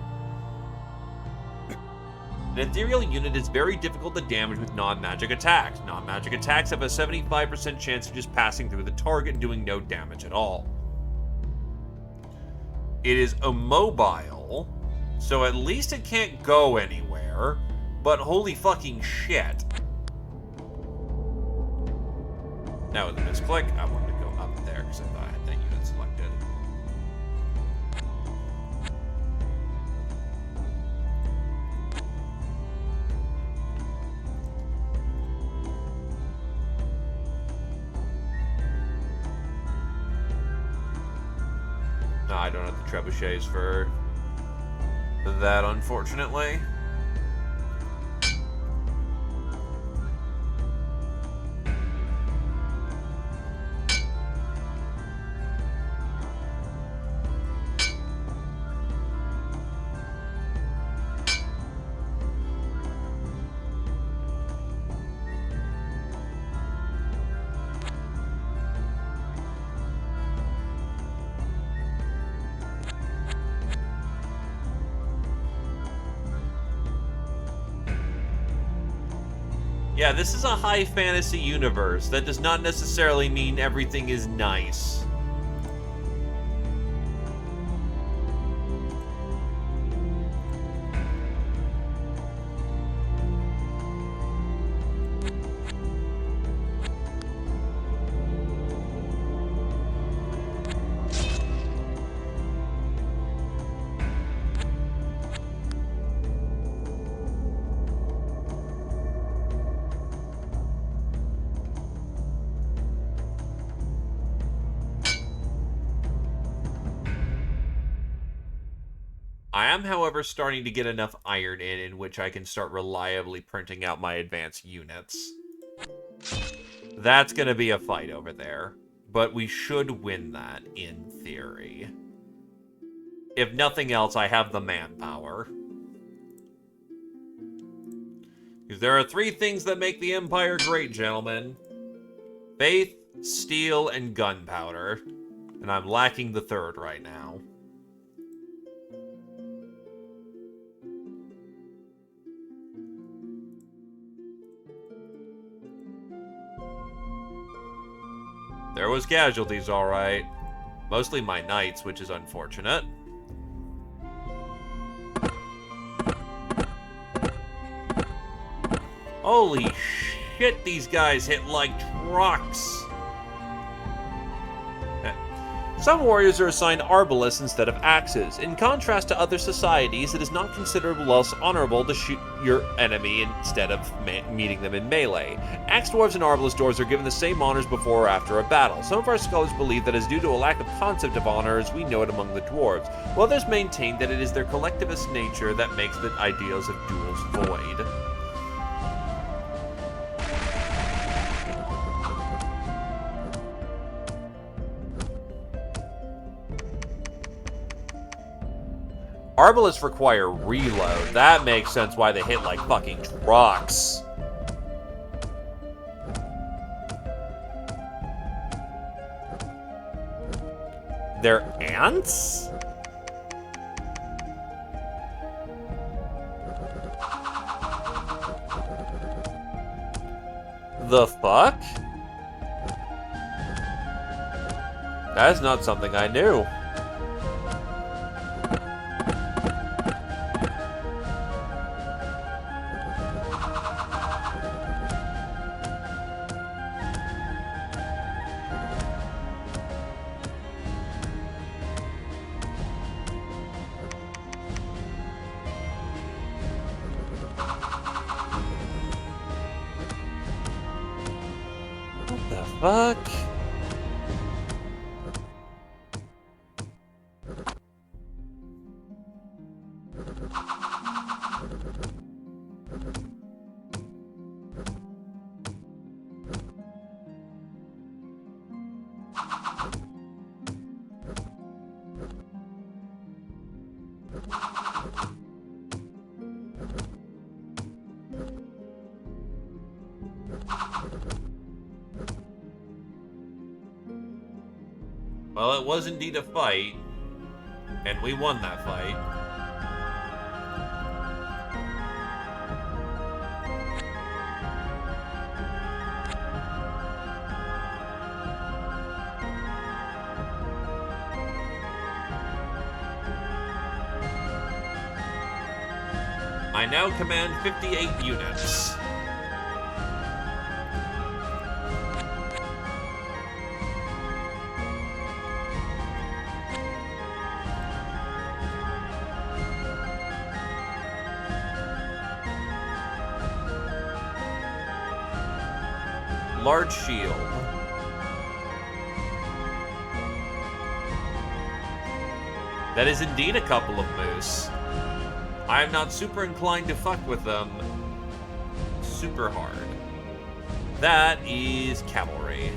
A: An ethereal unit is very difficult to damage with non-magic attacks. Non-magic attacks have a 75% chance of just passing through the target and doing no damage at all. It is immobile, so at least it can't go anywhere, but holy fucking shit. Now with a misclick, I wanted to go up there because I thought I had that unit selected. No, I don't have the trebuchets for that, unfortunately. Yeah, this is a high fantasy universe. That does not necessarily mean everything is nice. I am, however, starting to get enough iron in which I can start reliably printing out my advanced units. That's going to be a fight over there, but we should win that, in theory. If nothing else, I have the manpower. Because there are 3 things that make the Empire great, gentlemen. Faith, steel, and gunpowder. And I'm lacking the 3rd right now. There was casualties, alright. Mostly my knights, which is unfortunate. Holy shit, these guys hit like trucks. Some warriors are assigned arbalists instead of axes. In contrast to other societies, it is not considered less honorable to shoot your enemy instead of meeting them in melee. Axe dwarves and arbalist dwarves are given the same honors before or after a battle. Some of our scholars believe that it is due to a lack of concept of honor as we know it among the dwarves, while others maintain that it is their collectivist nature that makes the ideals of duels void. Arbalists require reload. That makes sense why they hit like fucking trucks. They're ants? The fuck? That is not something I knew. Fuck. Well, it was indeed a fight, and we won that fight. I now command 58 units. Large shield. That is indeed a couple of moose. I am not super inclined to fuck with them super hard. That is cavalry.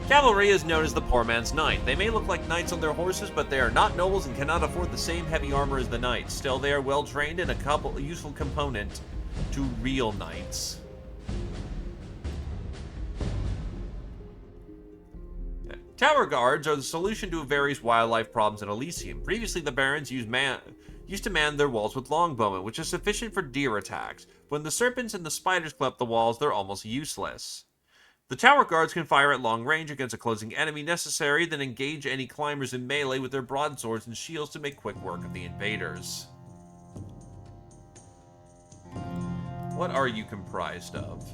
A: Cavalry is known as the poor man's knight. They may look like knights on their horses, but they are not nobles and cannot afford the same heavy armor as the knights. Still, they are well trained and a useful component to real knights. Tower guards are the solution to various wildlife problems in Elysium. Previously, the barons used to man their walls with longbowmen, which is sufficient for deer attacks. When the serpents and the spiders come up the walls, they're almost useless. The tower guards can fire at long range against a closing enemy necessary, then engage any climbers in melee with their broadswords and shields to make quick work of the invaders. What are you comprised of?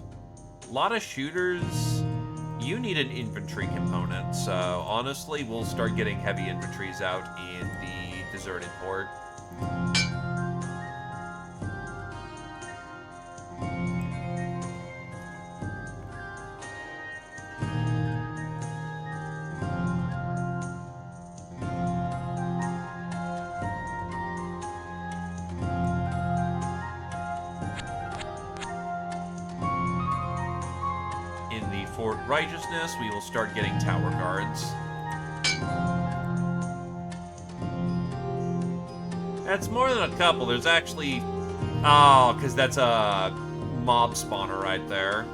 A: A lot of shooters. You need an infantry component, so honestly, we'll start getting heavy infantries out in the deserted port. In the Fort Righteousness, we will start getting tower guards. That's more than a couple. There's actually... Oh, because that's a mob spawner right there.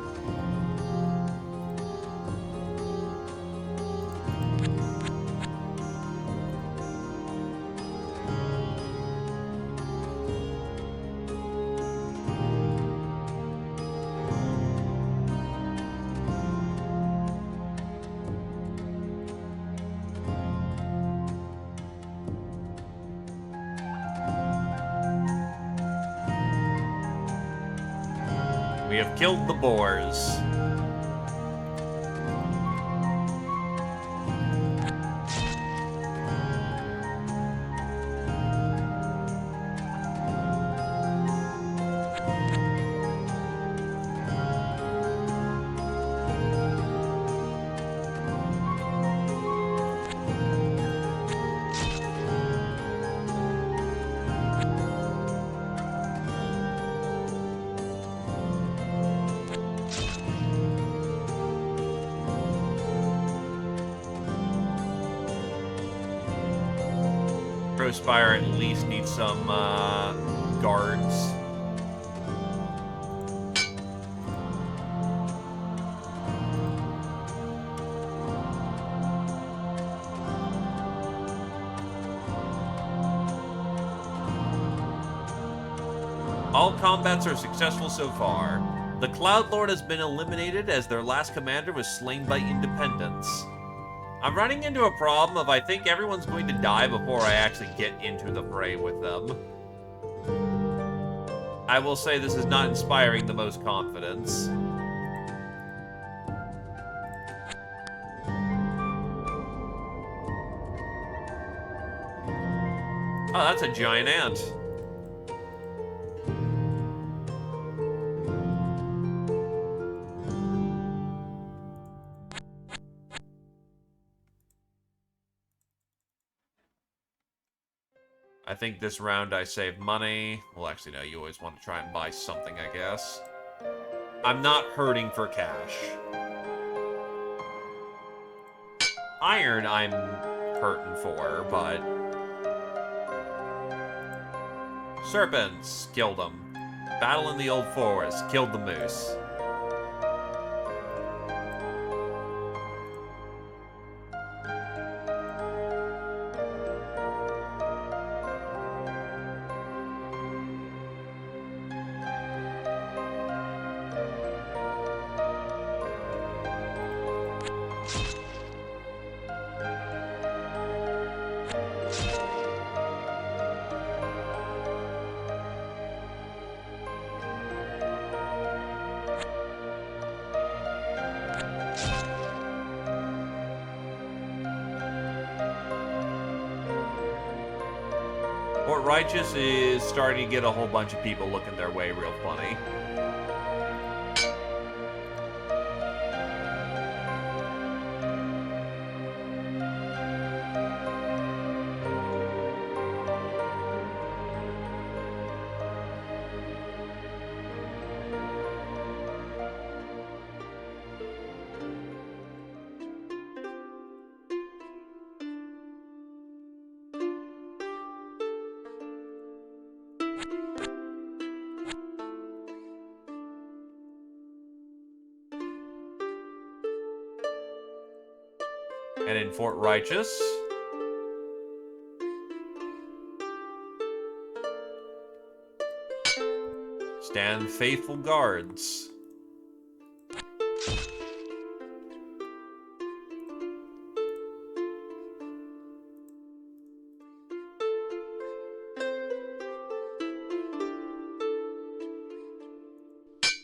A: We have killed the boars. Spire at least needs some guards. All combats are successful so far. The Cloud Lord has been eliminated as their last commander was slain by Independence. I'm running into a problem of I think everyone's going to die before I actually get into the fray with them. I will say this is not inspiring the most confidence. Oh, that's a giant ant. think this round I saved money. Well, actually, no, you always want to try and buy something, I guess. I'm not hurting for cash. Iron I'm hurting for, but... Serpents, killed them. Battle in the old forest, killed the moose. Fort Righteous is starting to get a whole bunch of people looking their way real funny. And in Fort Righteous, stand faithful guards.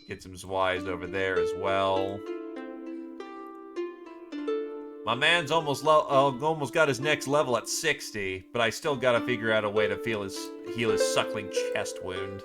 A: Get some Zwei's over there as well. My man's almost got his next level at 60, but I still gotta figure out a way to heal his suckling chest wound.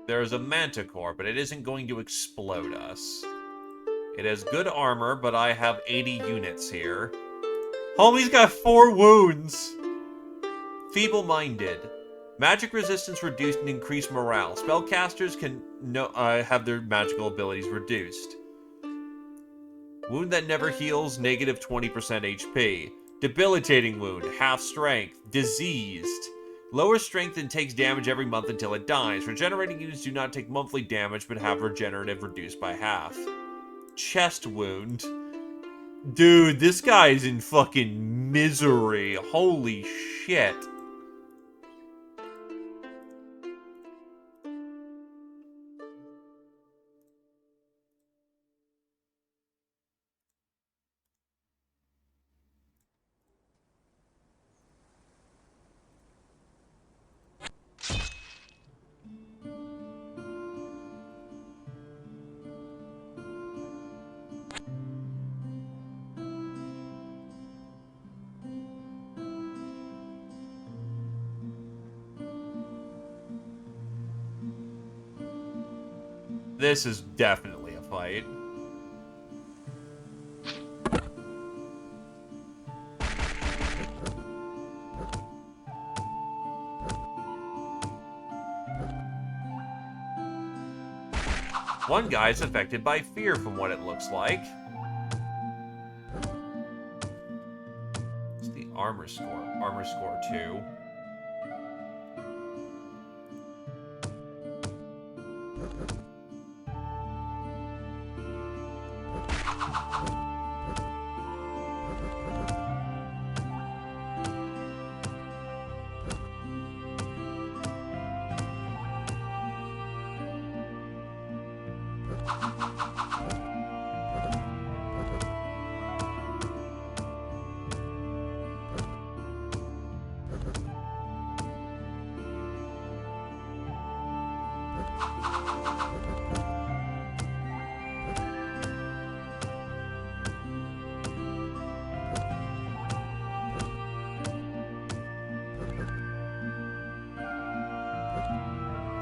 A: There's a manticore, but it isn't going to explode us. It has good armor, but I have 80 units here. Homie's got 4 wounds! Feeble-minded. Magic resistance reduced and increased morale. Spellcasters can have their magical abilities reduced. Wound that never heals, negative 20% HP. Debilitating wound, half strength. Diseased. Lower strength and takes damage every month until it dies. Regenerating units do not take monthly damage, but have regenerative reduced by half. Chest wound. Dude, this guy's in fucking misery. Holy shit. This is definitely a fight. One guy's affected by fear from what it looks like. What's the armor score? Armor score 2.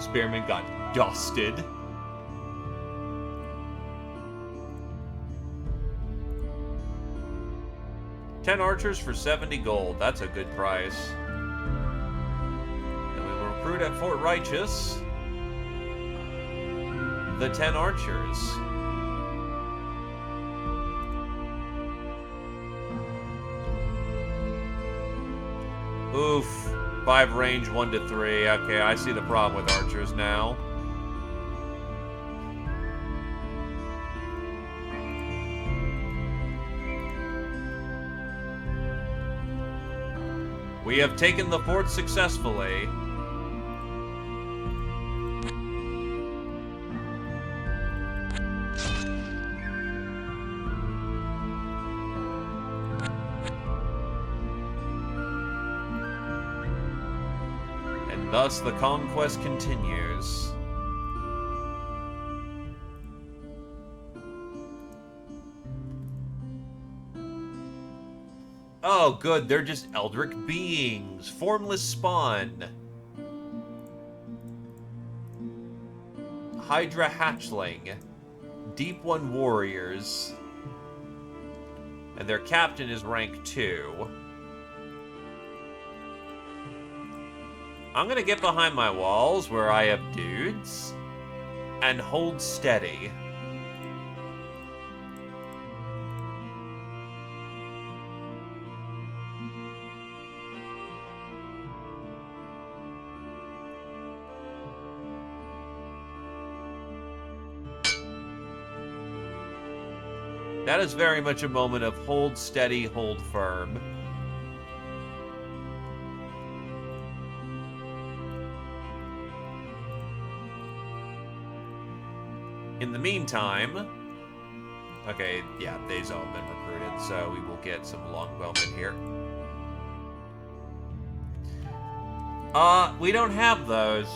A: Spearman got dusted. "10 archers for 70 gold. That's a good price. And we will recruit at Fort Righteous the 10 archers. Oof. 5 range, 1 to 3. Okay, I see the problem with archers now. We have taken the fort successfully. And thus the conquest continues. Oh, good, they're just Eldritch beings. Formless spawn. Hydra hatchling. Deep One warriors. And their captain is rank 2. I'm gonna get behind my walls where I have dudes and hold steady. That is very much a moment of hold steady, hold firm. In the meantime, okay, yeah, they've all been recruited, so we will get some longbowmen here. We don't have those.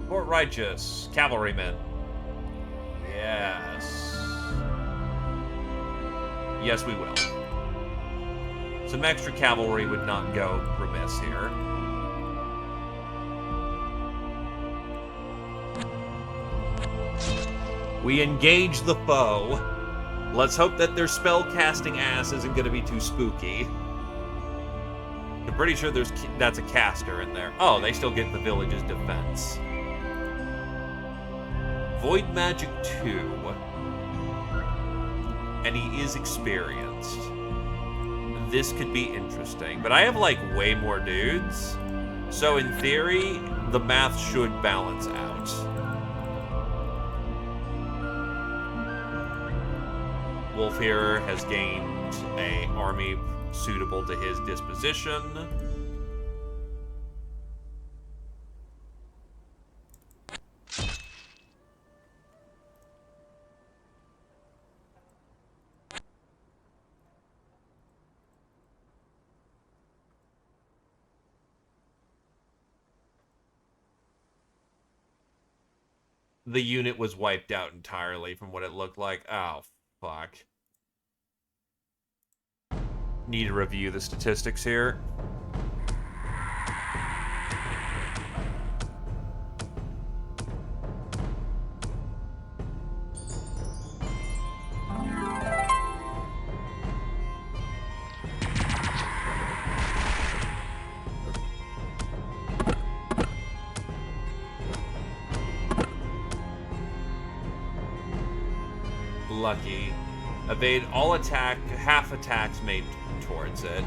A: Fort Righteous, cavalrymen. Yes. Yes, we will. Some extra cavalry would not go remiss here. We engage the foe. Let's hope that their spell-casting ass isn't going to be too spooky. I'm pretty sure that's a caster in there. Oh, they still get the village's defense. Void Magic 2. And he is experienced. This could be interesting. But I have, like, way more dudes. So, in theory, the math should balance out. Wolf here has gained an army suitable to his disposition. The unit was wiped out entirely from what it looked like. Oh, fuck. Need to review the statistics here. Lucky. Evade all half attacks made towards it.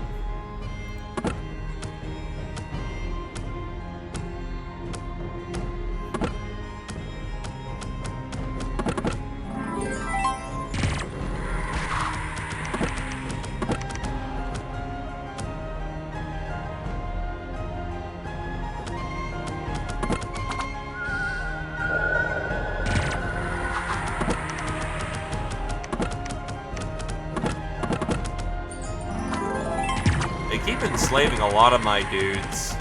A: keep enslaving a lot of my dudes.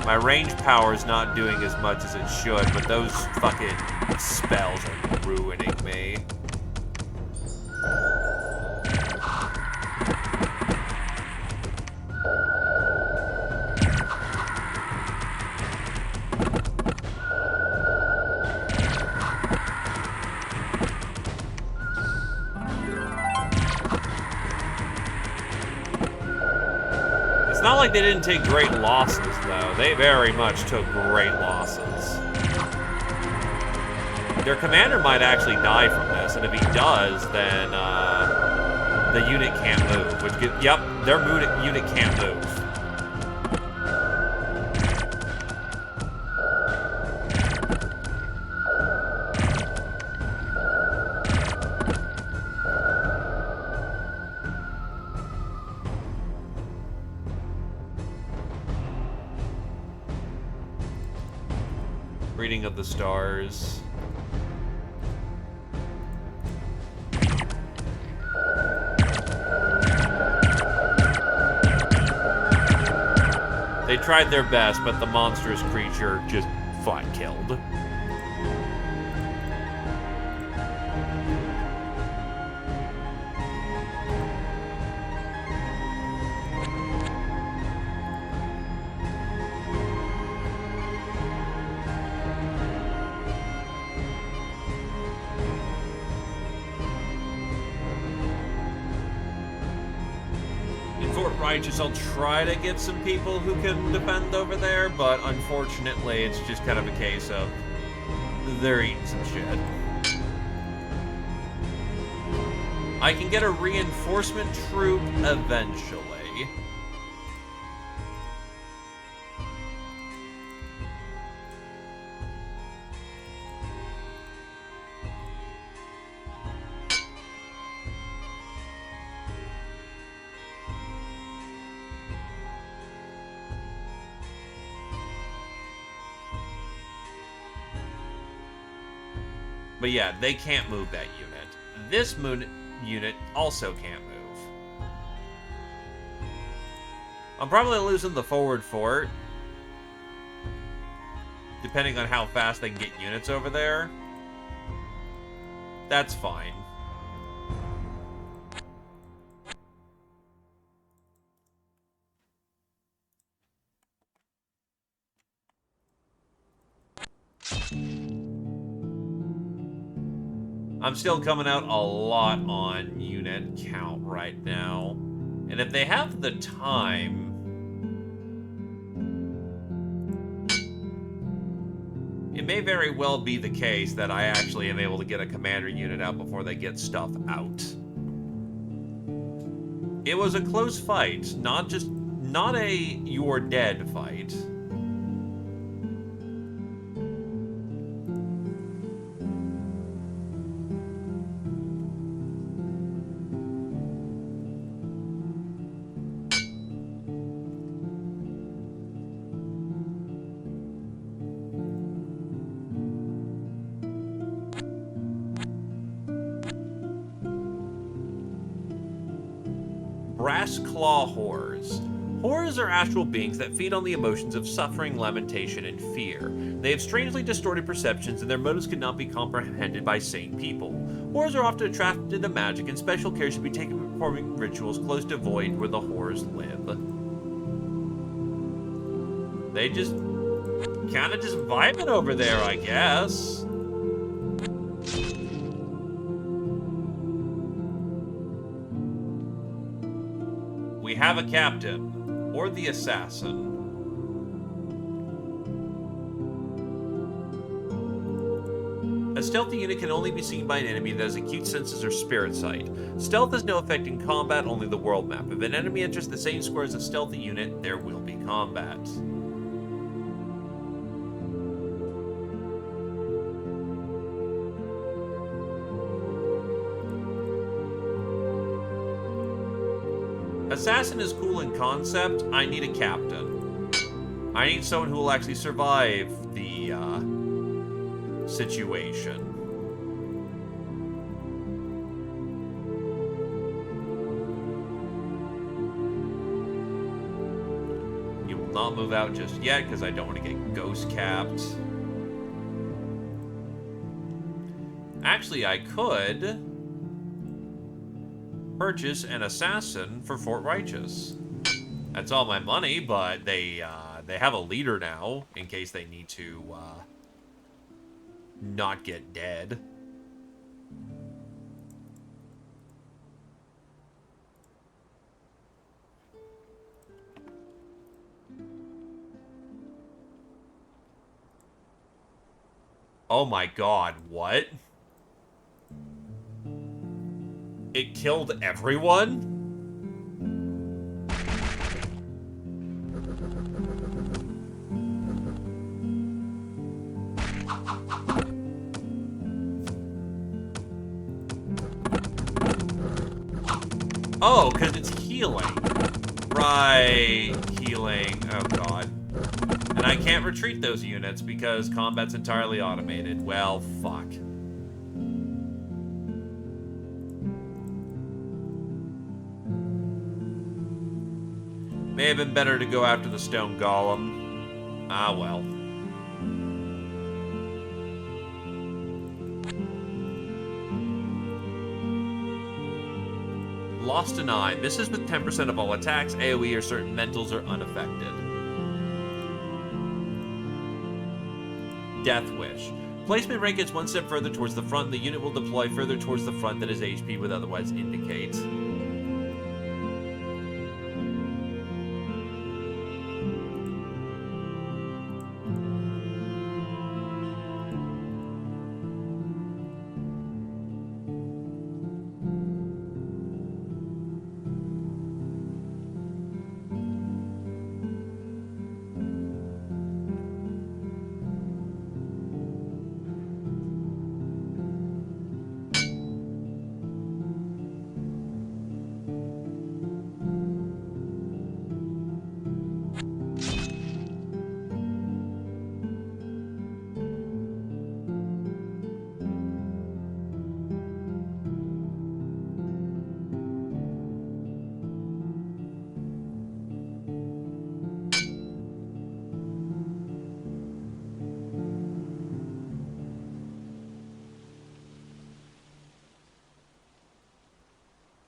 A: My range power is not doing as much as it should, but those fucking spells are ruining me. It's not like they didn't take great losses, though. They very much took great losses. Their commander might actually die from this, and if he does, then the unit can't move. Yep, their unit can't move. Reading of the stars. They tried their best, but the monstrous creature just flat killed. Righteous, I'll try to get some people who can defend over there, but unfortunately it's just kind of a case of they're eating some shit. I can get a reinforcement troop eventually. But yeah, they can't move that unit. This unit also can't move. I'm probably losing the forward fort, depending on how fast they can get units over there. That's fine. I'm still coming out a lot on unit count right now. And if they have the time... It may very well be the case that I actually am able to get a commander unit out before they get stuff out. It was a close fight, not a you're dead fight. Brass Claw Horrors. Horrors are astral beings that feed on the emotions of suffering, lamentation, and fear. They have strangely distorted perceptions, and their motives cannot be comprehended by sane people. Horrors are often attracted to magic, and special care should be taken when performing rituals close to void where the horrors live. They just kind of just vibing over there, I guess. We have a captain, or the assassin. A stealthy unit can only be seen by an enemy that has acute senses or spirit sight. Stealth has no effect in combat, only the world map. If an enemy enters the same square as a stealthy unit, there will be combat. Assassin is cool in concept. I need a captain. I need someone who will actually survive the situation. not move out just yet because I don't want to get ghost capped. Actually, I could purchase an assassin for Fort Righteous. That's all my money, but they have a leader now in case they need to not get dead. Oh my god, what? It killed everyone? Oh, because it's healing. Right, healing. Oh god. And I can't retreat those units because combat's entirely automated. Well, fuck. May have been better to go after the stone golem. Ah, well. Lost to 9. This is with 10% of all attacks, AoE, or certain mentals are unaffected. Death Wish. Placement rank gets one step further towards the front. The unit will deploy further towards the front than his HP would otherwise indicate.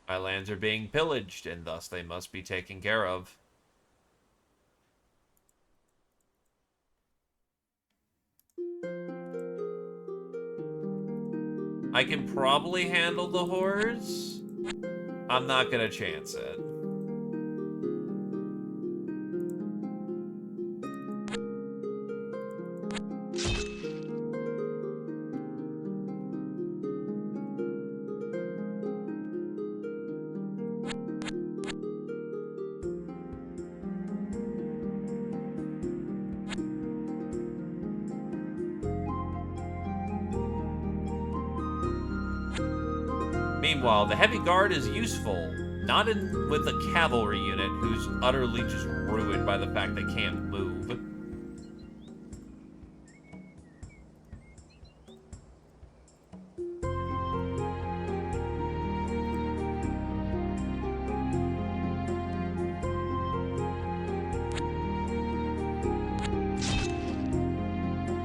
A: My lands are being pillaged, and thus they must be taken care of. I can probably handle the horrors. I'm not gonna chance it. Meanwhile, the heavy guard is useful, not with a cavalry unit who's utterly just ruined by the fact they can't move.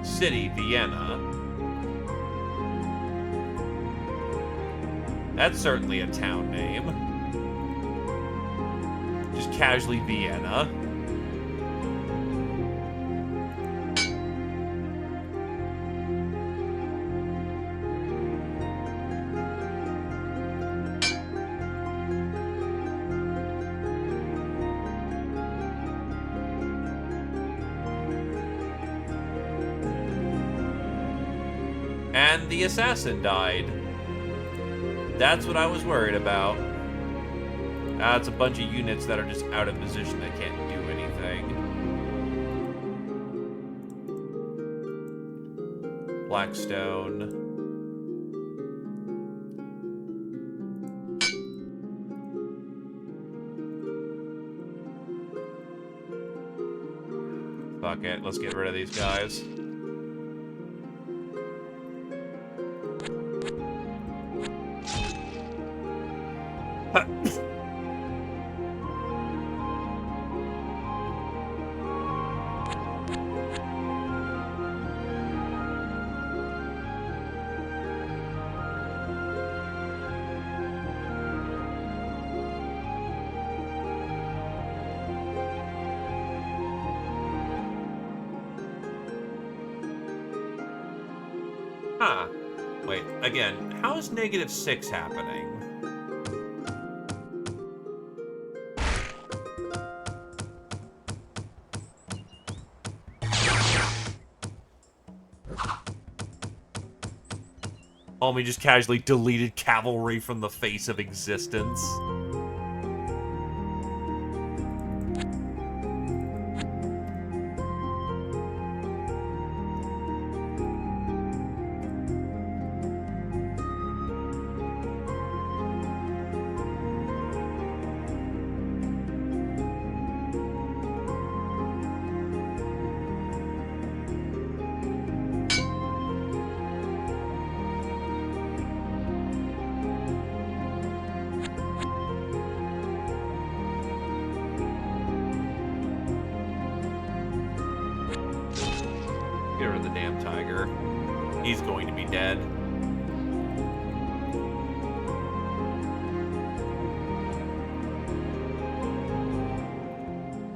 A: City, Vienna. That's certainly a town name. Just casually Vienna. And the assassin died. That's what I was worried about. It's a bunch of units that are just out of position that can't do anything. Blackstone. Fuck it, let's get rid of these guys. Huh. Wait, again, how is -6 happening? Homie just casually deleted cavalry from the face of existence. Get rid of the damn tiger. He's going to be dead.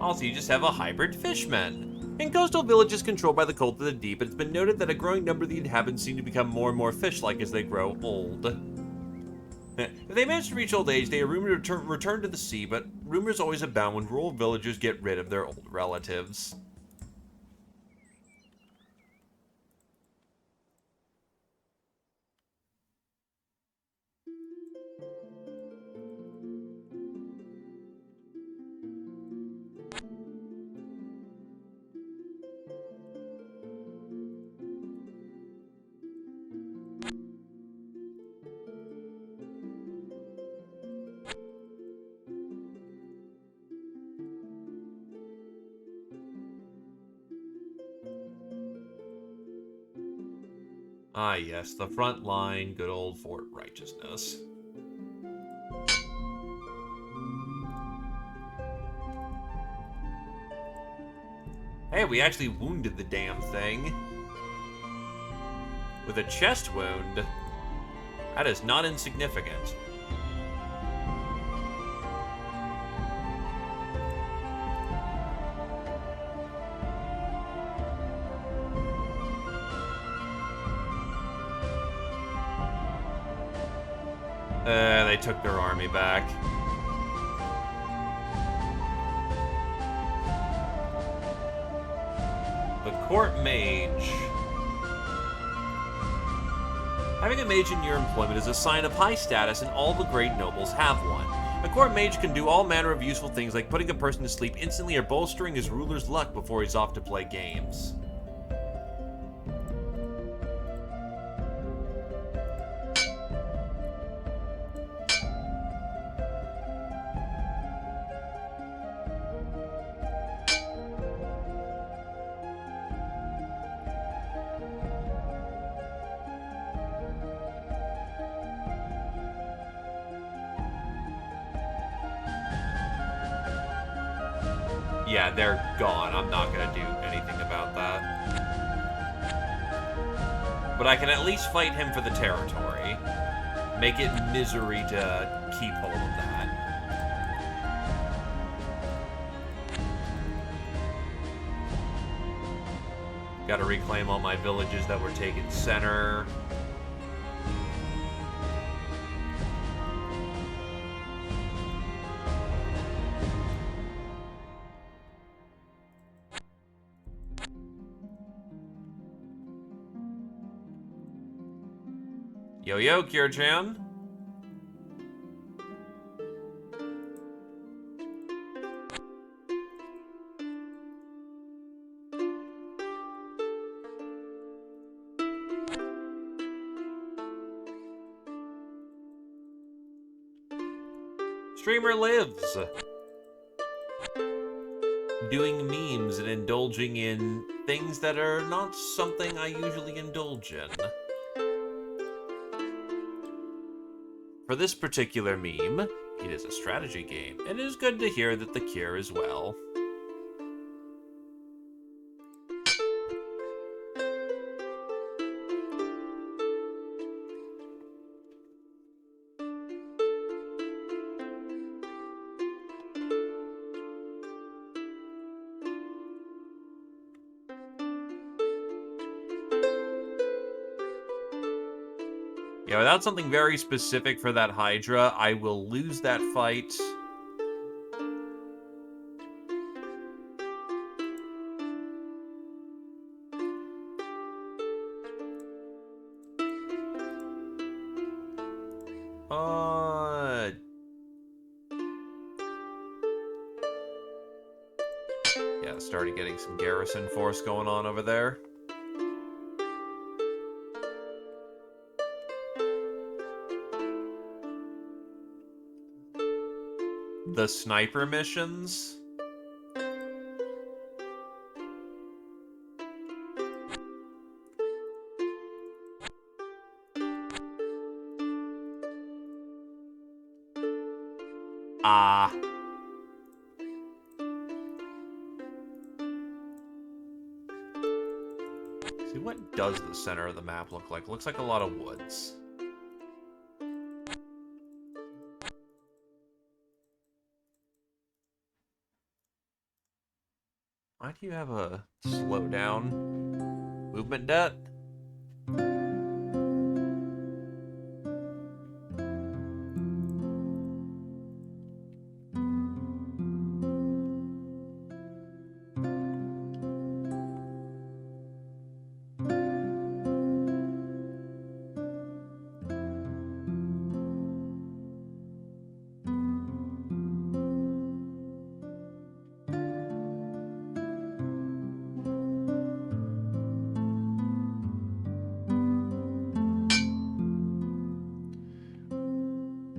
A: Also, you just have a hybrid fishman. In coastal villages controlled by the cult of the deep, it's been noted that a growing number of the inhabitants seem to become more and more fish-like as they grow old. If they manage to reach old age, they are rumored to return to the sea, but rumors always abound when rural villagers get rid of their old relatives. Ah, yes, the front line, good old Fort Righteousness. Hey, we actually wounded the damn thing. With a chest wound. That is not insignificant. They took their army back. The court mage. Having a mage in your employment is a sign of high status, and all the great nobles have one. A court mage can do all manner of useful things like putting a person to sleep instantly or bolstering his ruler's luck before he's off to play games. Yeah, they're gone. I'm not gonna do anything about that. But I can at least fight him for the territory. Make it misery to keep hold of that. Gotta reclaim all my villages that were taken center. Yo, Kira-chan. Streamer lives. Doing memes and indulging in things that are not something I usually indulge in. For this particular meme, it is a strategy game, and it is good to hear that the cure is well. Yeah, without something very specific for that Hydra, I will lose that fight. Yeah, started getting some garrison force going on over there. The sniper missions. Ah. See, what does the center of the map look like? Looks like a lot of woods. Why do you have a slowdown movement debt?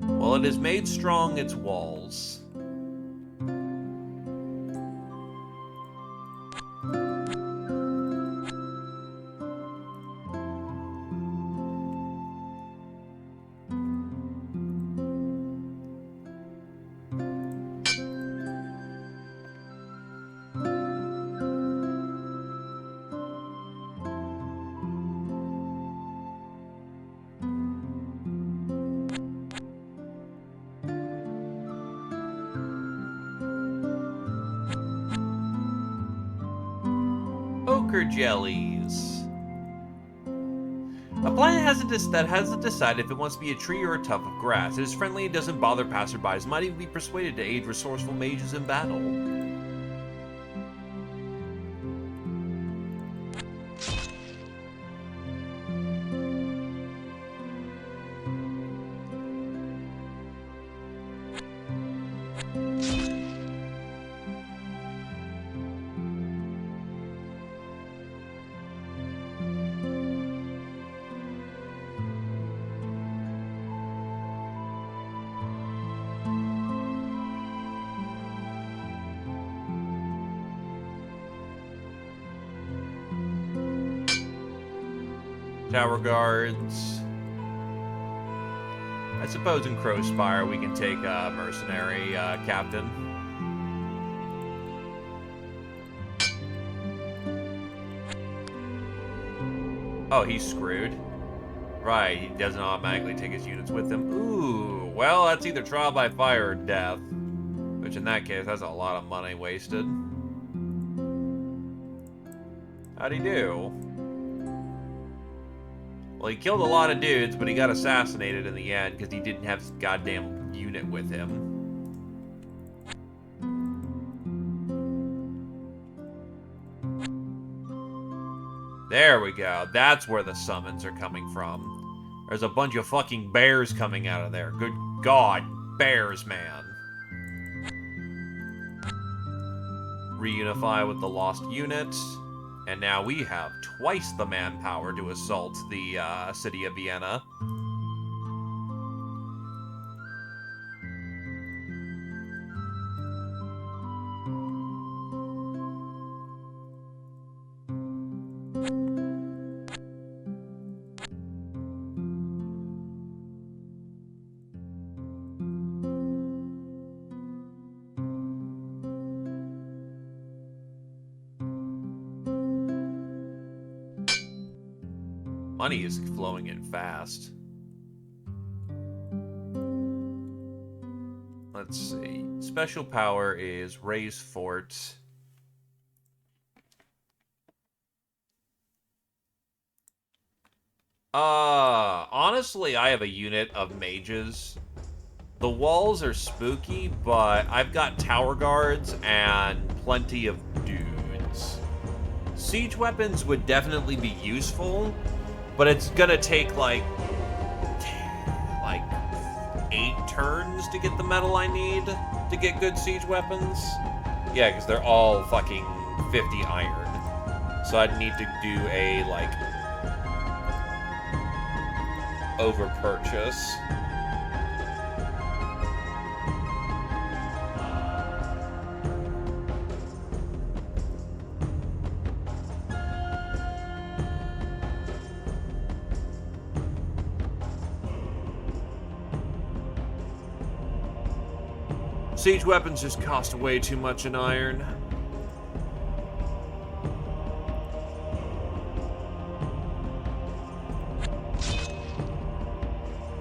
A: Well, it has made strong its walls. Ochre jellies. A plant that hasn't decided if it wants to be a tree or a tuft of grass. It is friendly and doesn't bother passerbys. Might even be persuaded to aid resourceful mages in battle. Tower guards. I suppose in Crowspire we can take a mercenary captain. Oh, he's screwed. Right, he doesn't automatically take his units with him. Ooh, well, that's either trial by fire or death. Which in that case, that's a lot of money wasted. How'd he do? Well, he killed a lot of dudes, but he got assassinated in the end because he didn't have his goddamn unit with him. There we go. That's where the summons are coming from. There's a bunch of fucking bears coming out of there. Good God, bears, man. Reunify with the lost units. And now we have twice the manpower to assault the city of Vienna. Money is flowing in fast. Let's see. Special power is raise fort. Honestly, I have a unit of mages. The walls are spooky, but I've got tower guards and plenty of dudes. Siege weapons would definitely be useful, but it's gonna take like 8 turns to get the metal I need to get good siege weapons. Yeah, because they're all fucking 50 iron. So I'd need to do a, like, over purchase. Siege weapons just cost way too much in iron.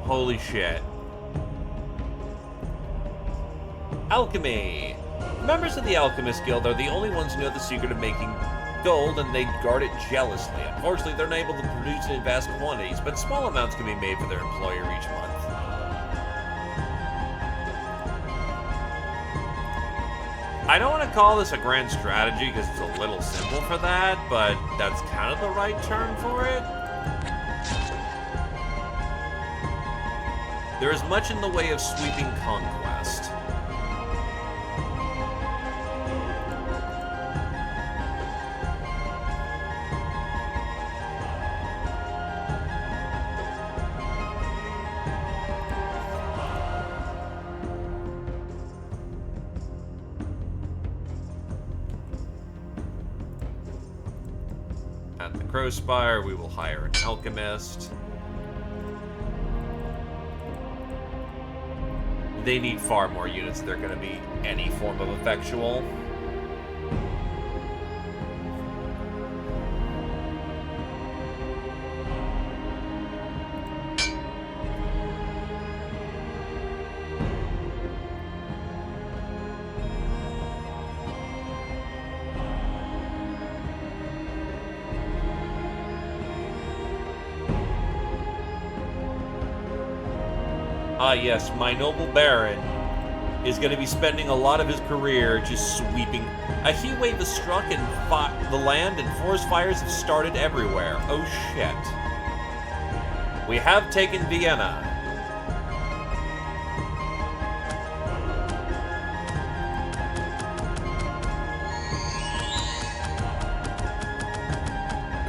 A: Holy shit. Alchemy. Members of the Alchemist Guild are the only ones who know the secret of making gold, and they guard it jealously. Unfortunately, they're not able to produce it in vast quantities, but small amounts can be made for their employer each month. I don't want to call this a grand strategy because it's a little simple for that, but that's kind of the right term for it. There is much in the way of sweeping conquest. At the Crowspire, we will hire an alchemist. They need far more units if they're going to be any form of effectual. Ah, yes, my noble baron is going to be spending a lot of his career just sweeping. A heat wave has struck and the land, and forest fires have started everywhere. Oh shit. We have taken Vienna.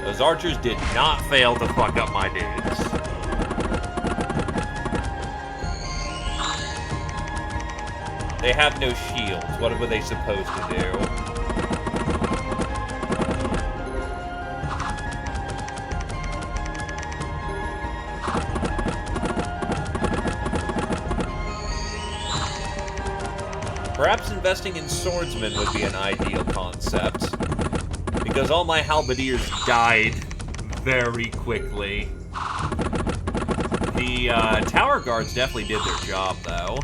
A: Those archers did not fail to fuck up my dudes. They have no shields. What were they supposed to do? Perhaps investing in swordsmen would be an ideal concept, because all my halberdiers died very quickly. The tower guards definitely did their job, though.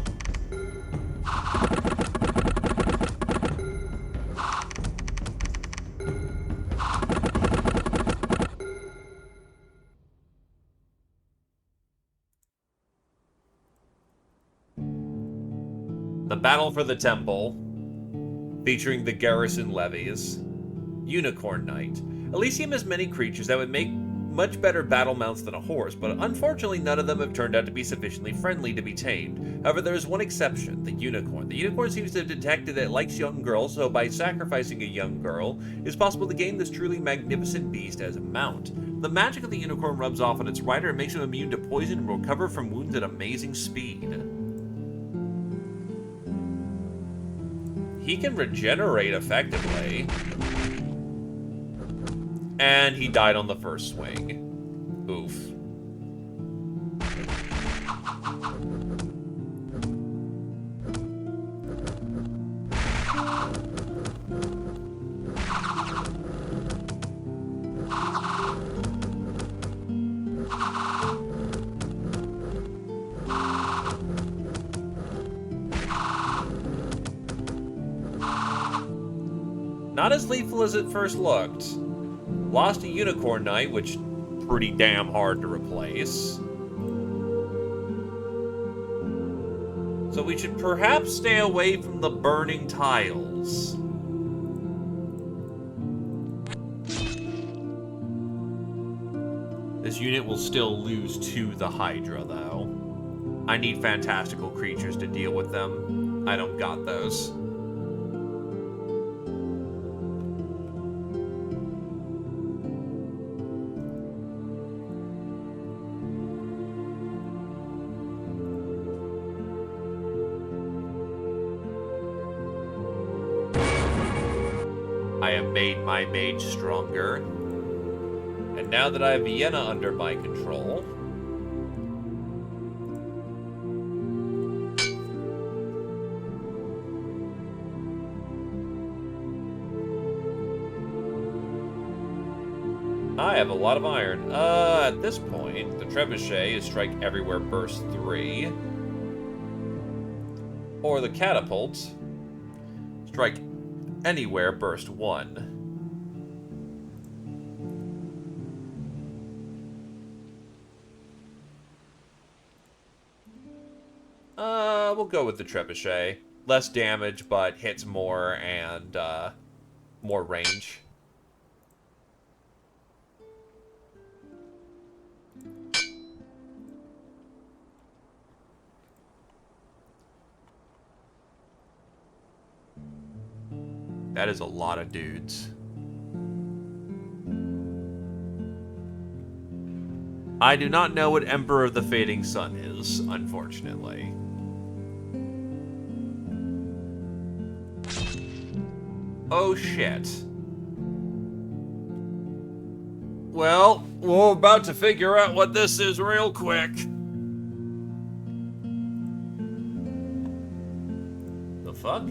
A: The Battle for the Temple, featuring the garrison levies. Unicorn Knight. Elysium has many creatures that would make much better battle mounts than a horse, but unfortunately none of them have turned out to be sufficiently friendly to be tamed. However, there is one exception, the unicorn. The unicorn seems to have detected that it likes young girls, so by sacrificing a young girl, it is possible to gain this truly magnificent beast as a mount. The magic of the unicorn rubs off on its rider and makes him immune to poison and recover from wounds at amazing speed. He can regenerate effectively. And he died on the first swing. Oof. Not as lethal as it first looked. Lost a Unicorn Knight, which pretty damn hard to replace. So we should perhaps stay away from the burning tiles. This unit will still lose to the Hydra, though. I need fantastical creatures to deal with them. I don't got those. I have made my mage stronger. And now that I have Vienna under my control... I have a lot of iron. At this point, the trebuchet is strike everywhere burst 3. Or the catapult, strike anywhere burst 1. We'll go with the trebuchet. Less damage, but hits more and, more range. That is a lot of dudes. I do not know what Emperor of the Fading Sun is, unfortunately. Oh shit. Well, we're about to figure out what this is real quick. The fuck?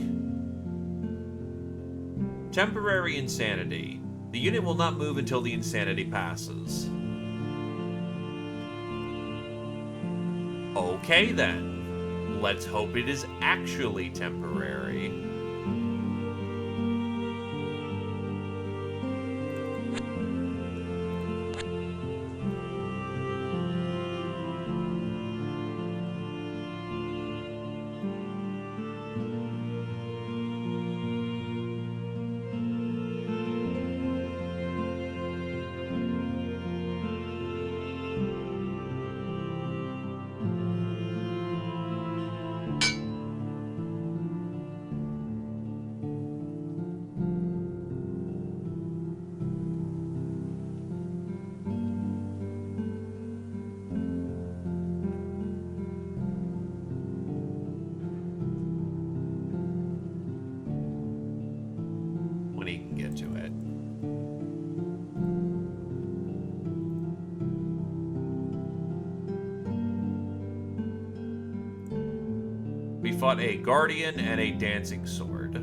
A: Temporary insanity. The unit will not move until the insanity passes. Okay then. Let's hope it is actually temporary. When he can get to it. We fought a Guardian and a Dancing Sword.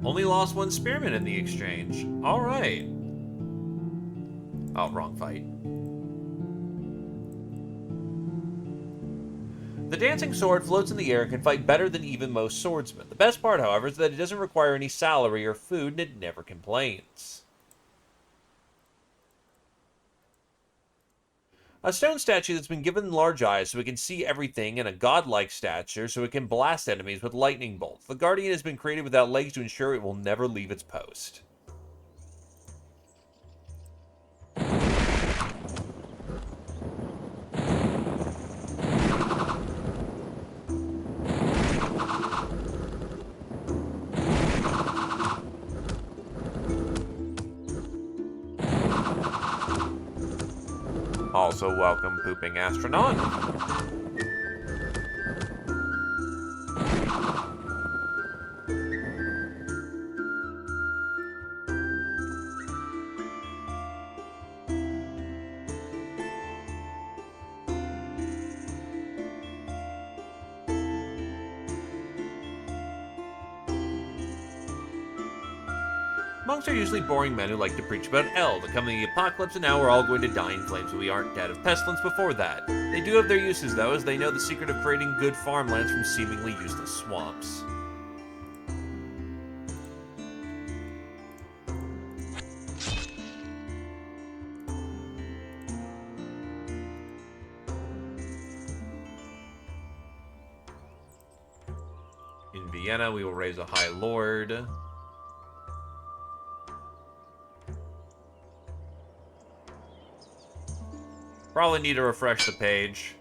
A: Only lost 1 Spearman in the exchange. Alright. Oh, wrong fight. The Dancing Sword floats in the air and can fight better than even most swordsmen. The best part, however, is that it doesn't require any salary or food, and it never complains. A stone statue that's been given large eyes so it can see everything, and a godlike stature so it can blast enemies with lightning bolts. The Guardian has been created without legs to ensure it will never leave its post. Also welcome, Pooping Astronaut. Monks are usually boring men who like to preach about hell, the coming of the apocalypse, and now we're all going to die in flames, but we aren't dead of pestilence before that. They do have their uses, though, as they know the secret of creating good farmlands from seemingly useless swamps. In Vienna, we will raise a High Lord. Probably need to refresh the page.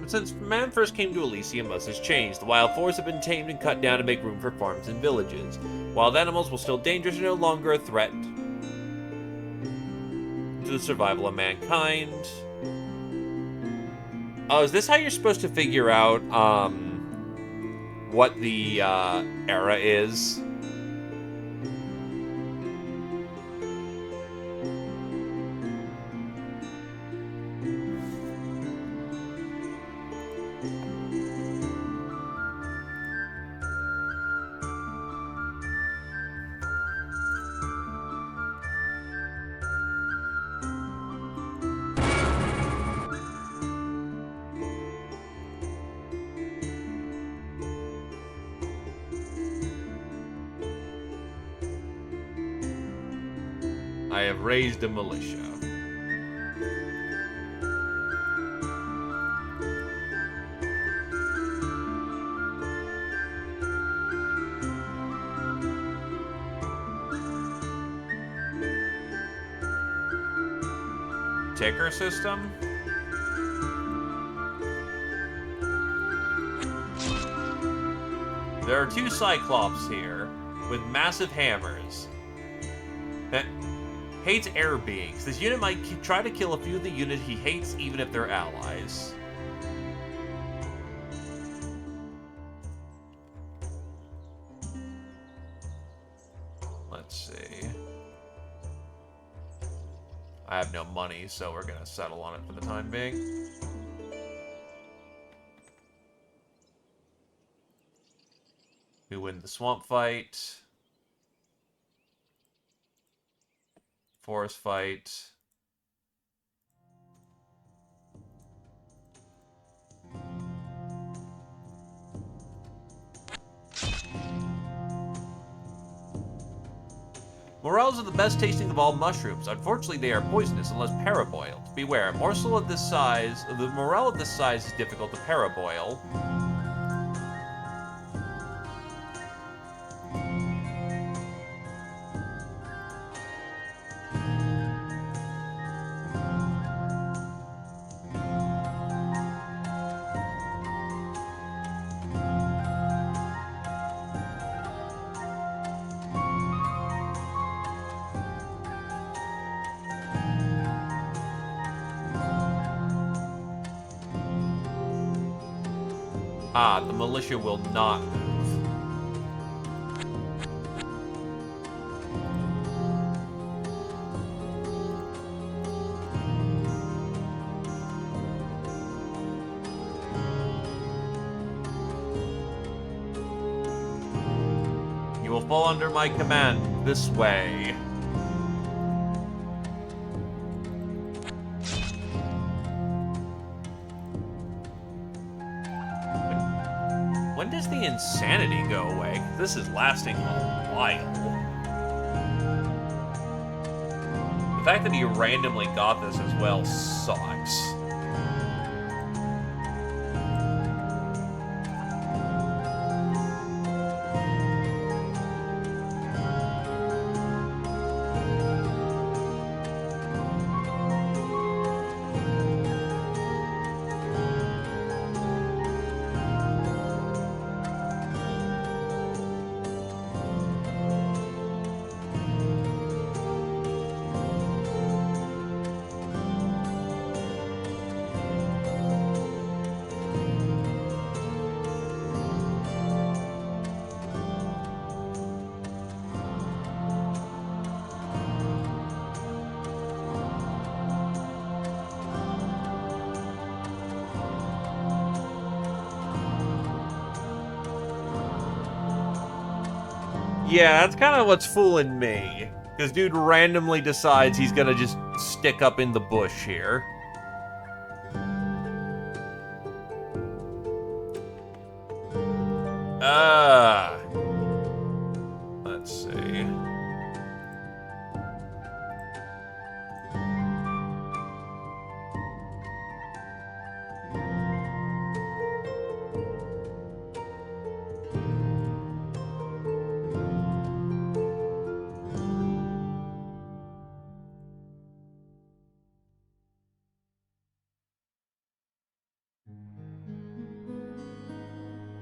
A: Since man first came to Elysium, much has changed. The wild forests have been tamed and cut down to make room for farms and villages. Wild animals, while still dangerous, are no longer a threat to the survival of mankind. Oh, is this how you're supposed to figure out, what the, era is? I have raised a militia. Ticker system? There are two Cyclops here with massive hammers. Hates air beings. This unit might try to kill a few of the unit he hates, even if they're allies. Let's see. I have no money, so we're gonna settle on it for the time being. We win the swamp fight. Forest fight. Morels are the best tasting of all mushrooms. Unfortunately, they are poisonous unless paraboiled. Beware, a morsel of this size, the morel of this size is difficult to paraboil. Ah, the militia will not move. You will fall under my command this way. When does the insanity go away? This is lasting a while. The fact that he randomly got this as well sucks. Yeah, that's kind of what's fooling me. Because dude randomly decides he's gonna just stick up in the bush here. Let's see.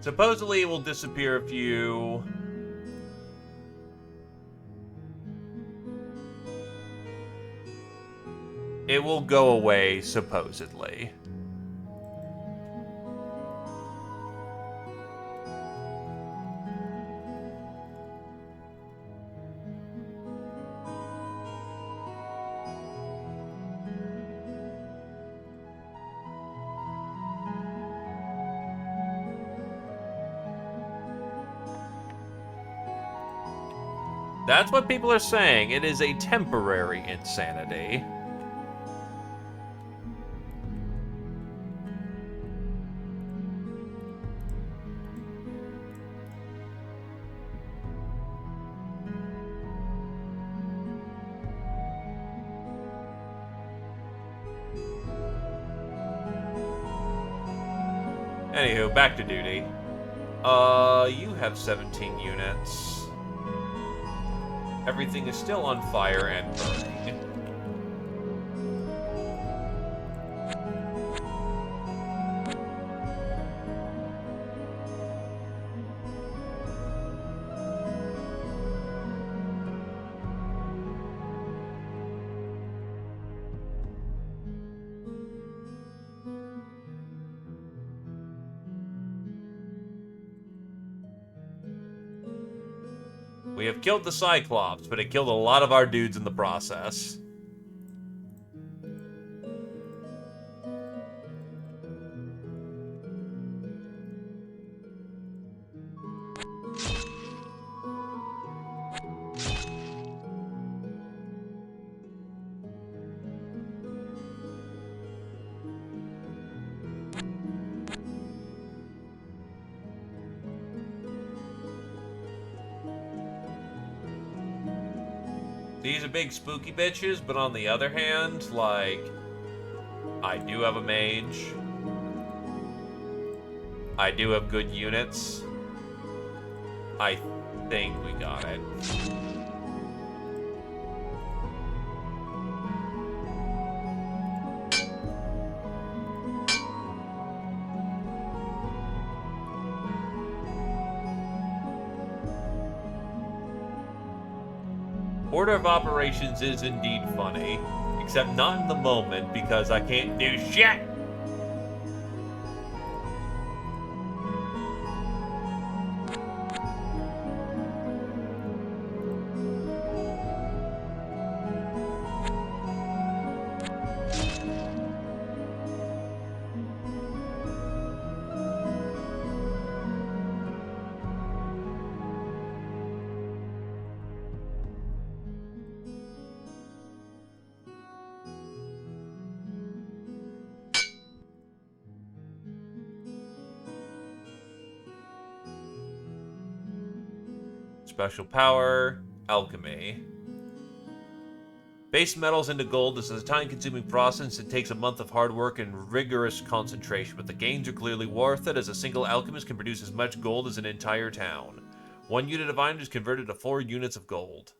A: Supposedly it will disappear if you... It will go away, supposedly. That's what people are saying. It is a temporary insanity. Anywho, back to duty. You have 17 units. Everything is still on fire and burning. We have killed the Cyclops, but it killed a lot of our dudes in the process. These are big spooky bitches, but on the other hand, like, I do have a mage. I do have good units. I think we got it. Order of operations is indeed funny, except not in the moment because I can't do shit. Special power, alchemy. Base metals into gold is a time-consuming process and takes a month of hard work and rigorous concentration, but the gains are clearly worth it, as a single alchemist can produce as much gold as an entire town. 1 unit of iron is converted to 4 units of gold.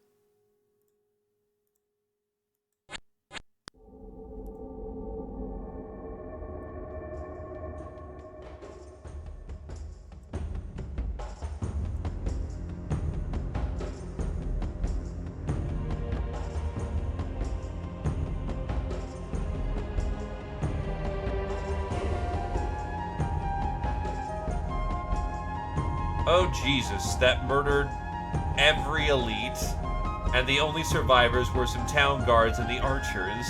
A: Oh Jesus, that murdered every elite, and the only survivors were some town guards and the archers.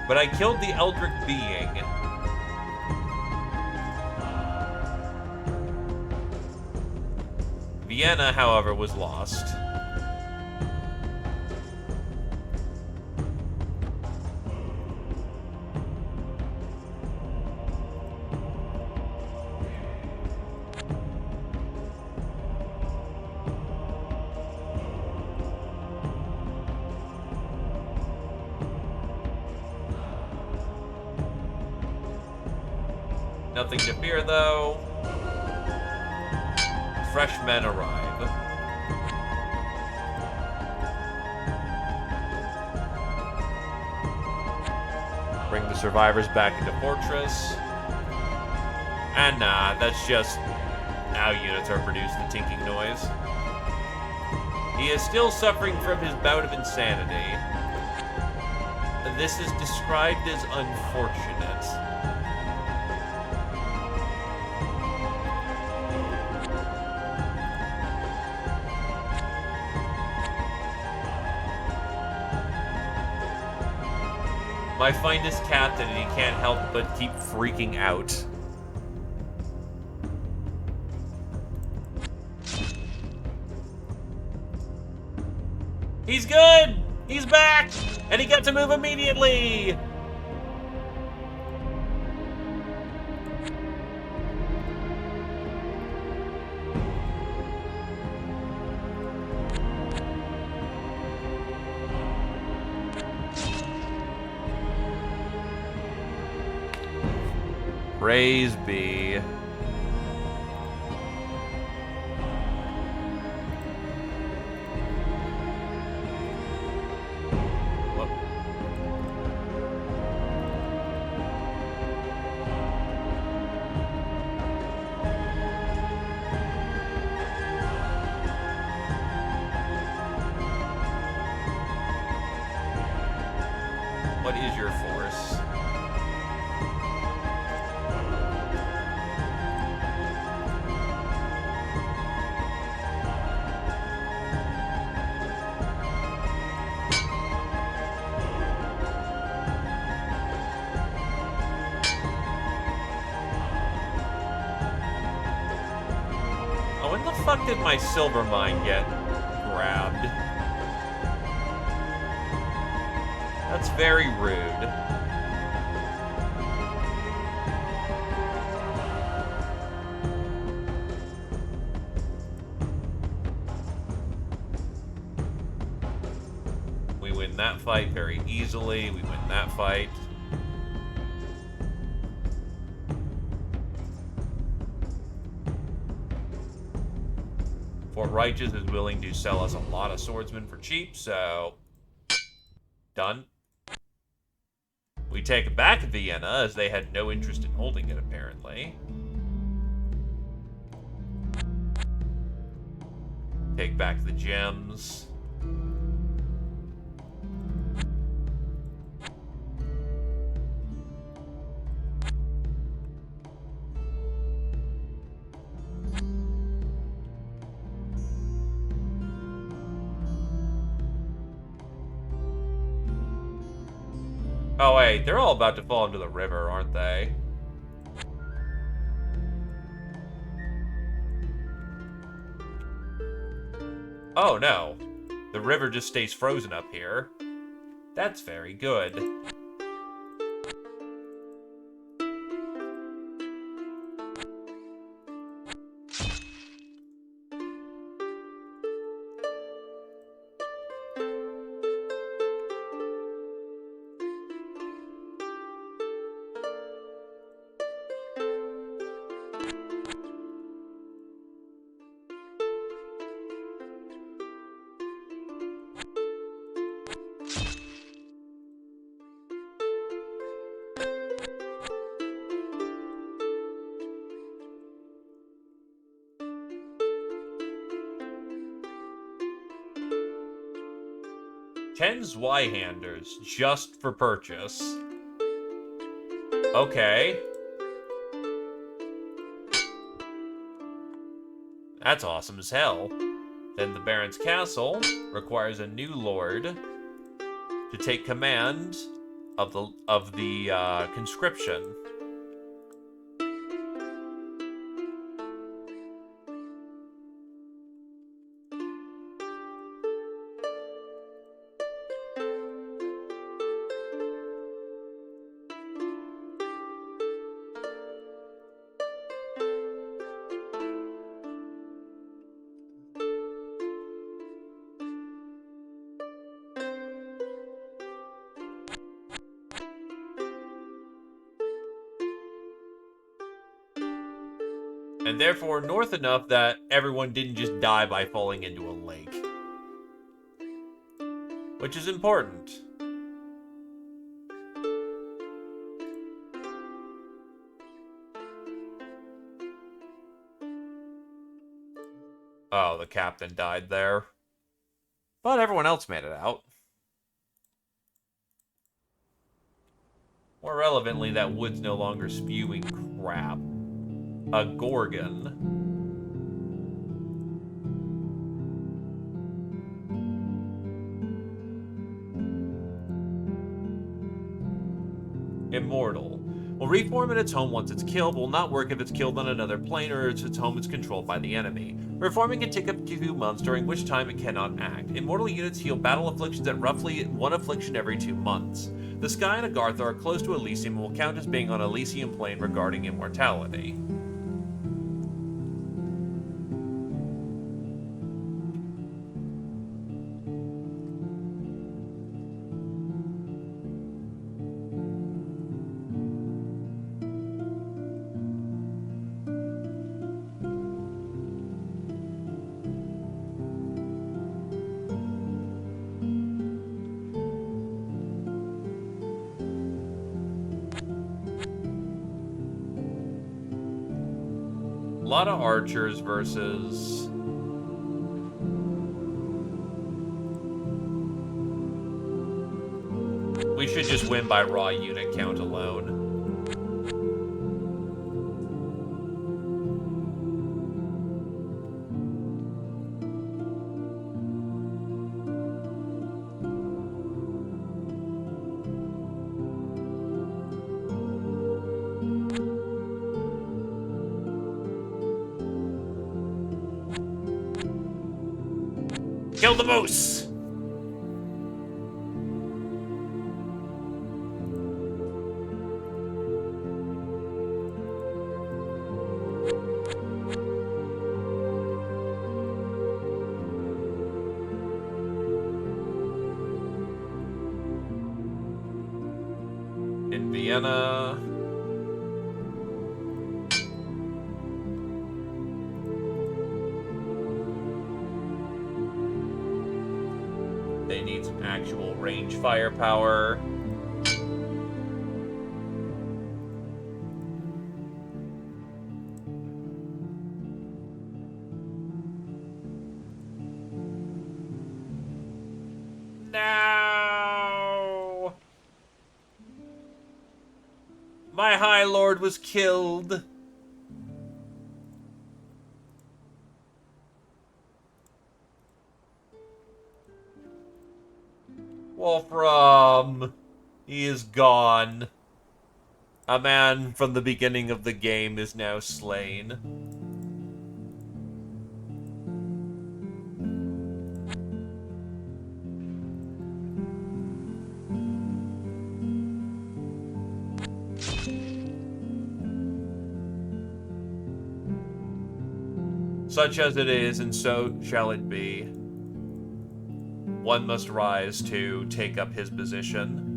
A: But I killed the Eldritch being. Vienna, however, was lost. Nothing to fear, though. Fresh men arrive. Bring the survivors back into Fortress. And nah, that's just how units are produced, the tinking noise. He is still suffering from his bout of insanity. This is described as unfortunate. My finest captain, and he can't help but keep freaking out. He's good! He's back! And he got to move immediately! Praise be. What is your force? Oh, when the fuck did my silver mine get grabbed? That's very rude. We win that fight very easily. We win that fight. Fort Righteous is willing to sell us a lot of swordsmen for cheap, so... Done. We take back Vienna, as they had no interest in holding it, apparently. Take back the gems. Oh, wait, they're all about to fall into the river, aren't they? Oh, no. The river just stays frozen up here. That's very good. Ten Zweihanders, just for purchase. Okay. That's awesome as hell. Then the Baron's Castle requires a new lord to take command of the conscription. and therefore north enough that everyone didn't just die by falling into a lake. Which is important. Oh, the captain died there. But everyone else made it out. More relevantly, that wood's no longer spewing crap. A gorgon. Immortal. Will reform in its home once it's killed, will not work if it's killed on another plane or if its home is controlled by the enemy. Reforming can take up to 2 months, during which time it cannot act. Immortal units heal battle afflictions at roughly 1 affliction every 2 months. The sky and Agartha are close to Elysium and will count as being on Elysium plane regarding immortality. A lot of archers versus... We should just win by raw unit count alone. Kill the moose! In Vienna... They need some actual range firepower. No! My High Lord was killed. Wolfram, he is gone. A man from the beginning of the game is now slain. Such as it is, and so shall it be. One must rise to take up his position.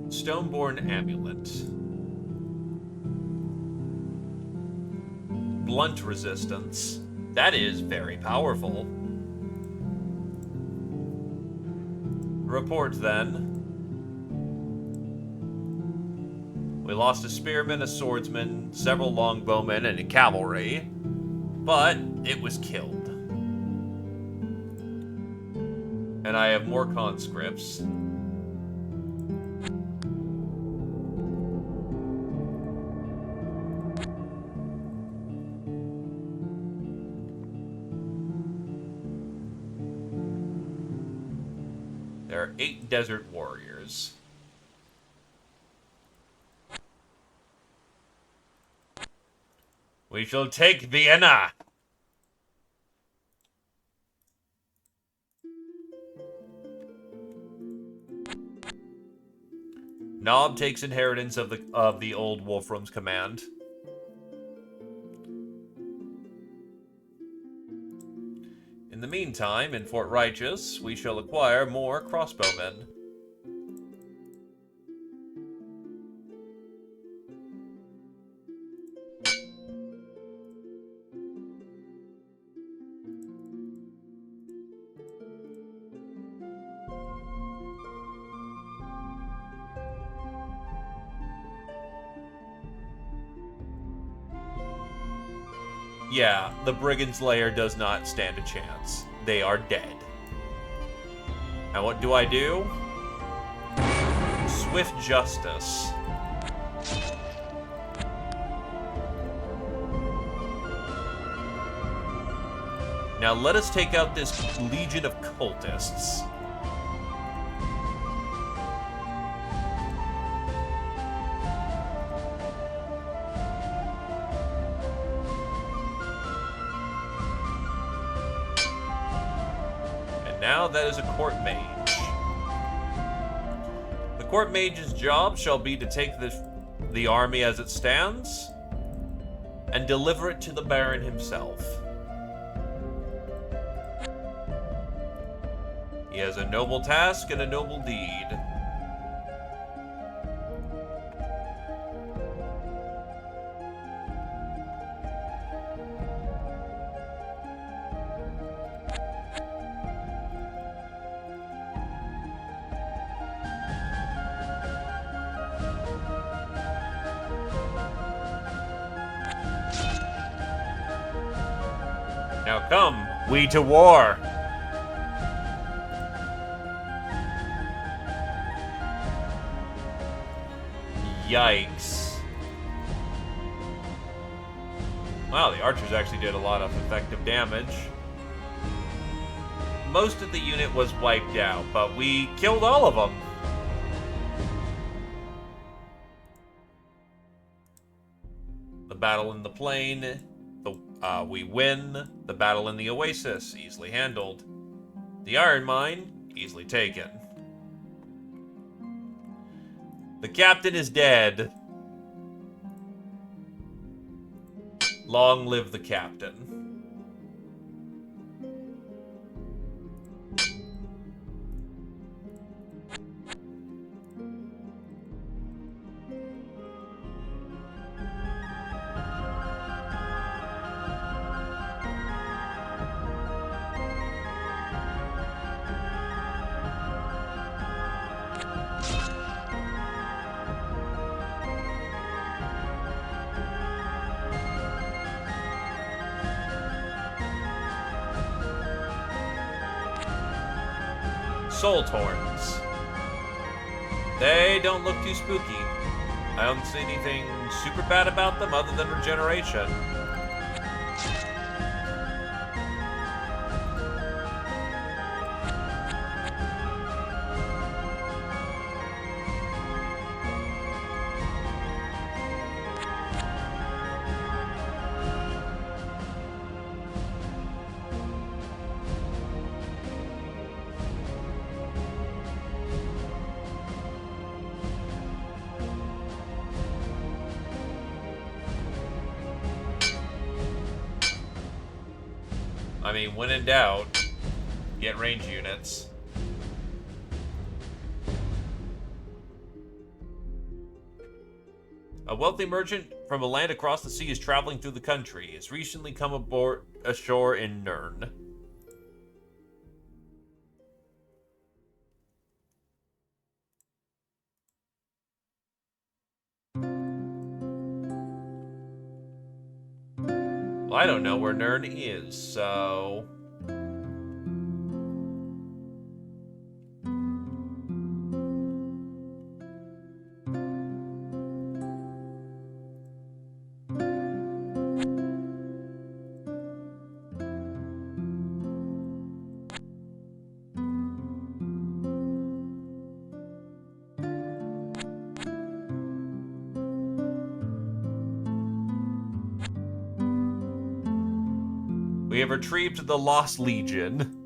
A: Stoneborn Amulet. Blunt resistance. That is very powerful. Report then. We lost a spearman, a swordsman, several longbowmen, and a cavalry, but it was killed. And I have more conscripts. 8 desert warriors. We shall take Vienna! Nob takes inheritance of the old Wolfram's command. In the meantime, in Fort Righteous, we shall acquire more crossbowmen. Yeah, the Brigand's Lair does not stand a chance. They are dead. And what do I do? Swift justice. Now let us take out this legion of cultists. Now that is a court mage. The court mage's job shall be to take the army as it stands and deliver it to the Baron himself. He has a noble task and a noble deed. Now come, we to war! Yikes. Wow, the archers actually did a lot of effective damage. Most of the unit was wiped out, but we killed all of them. The battle in the plain, we win. The battle in the oasis, easily handled. The iron mine, easily taken. The captain is dead. Long live the captain. Soul Torns. They don't look too spooky. I don't see anything super bad about them other than regeneration. I mean, when in doubt, get range units. A wealthy merchant from a land across the sea is traveling through the country. He has recently come ashore in Nern. Well, I don't know where Nern is, so... We have retrieved the Lost Legion.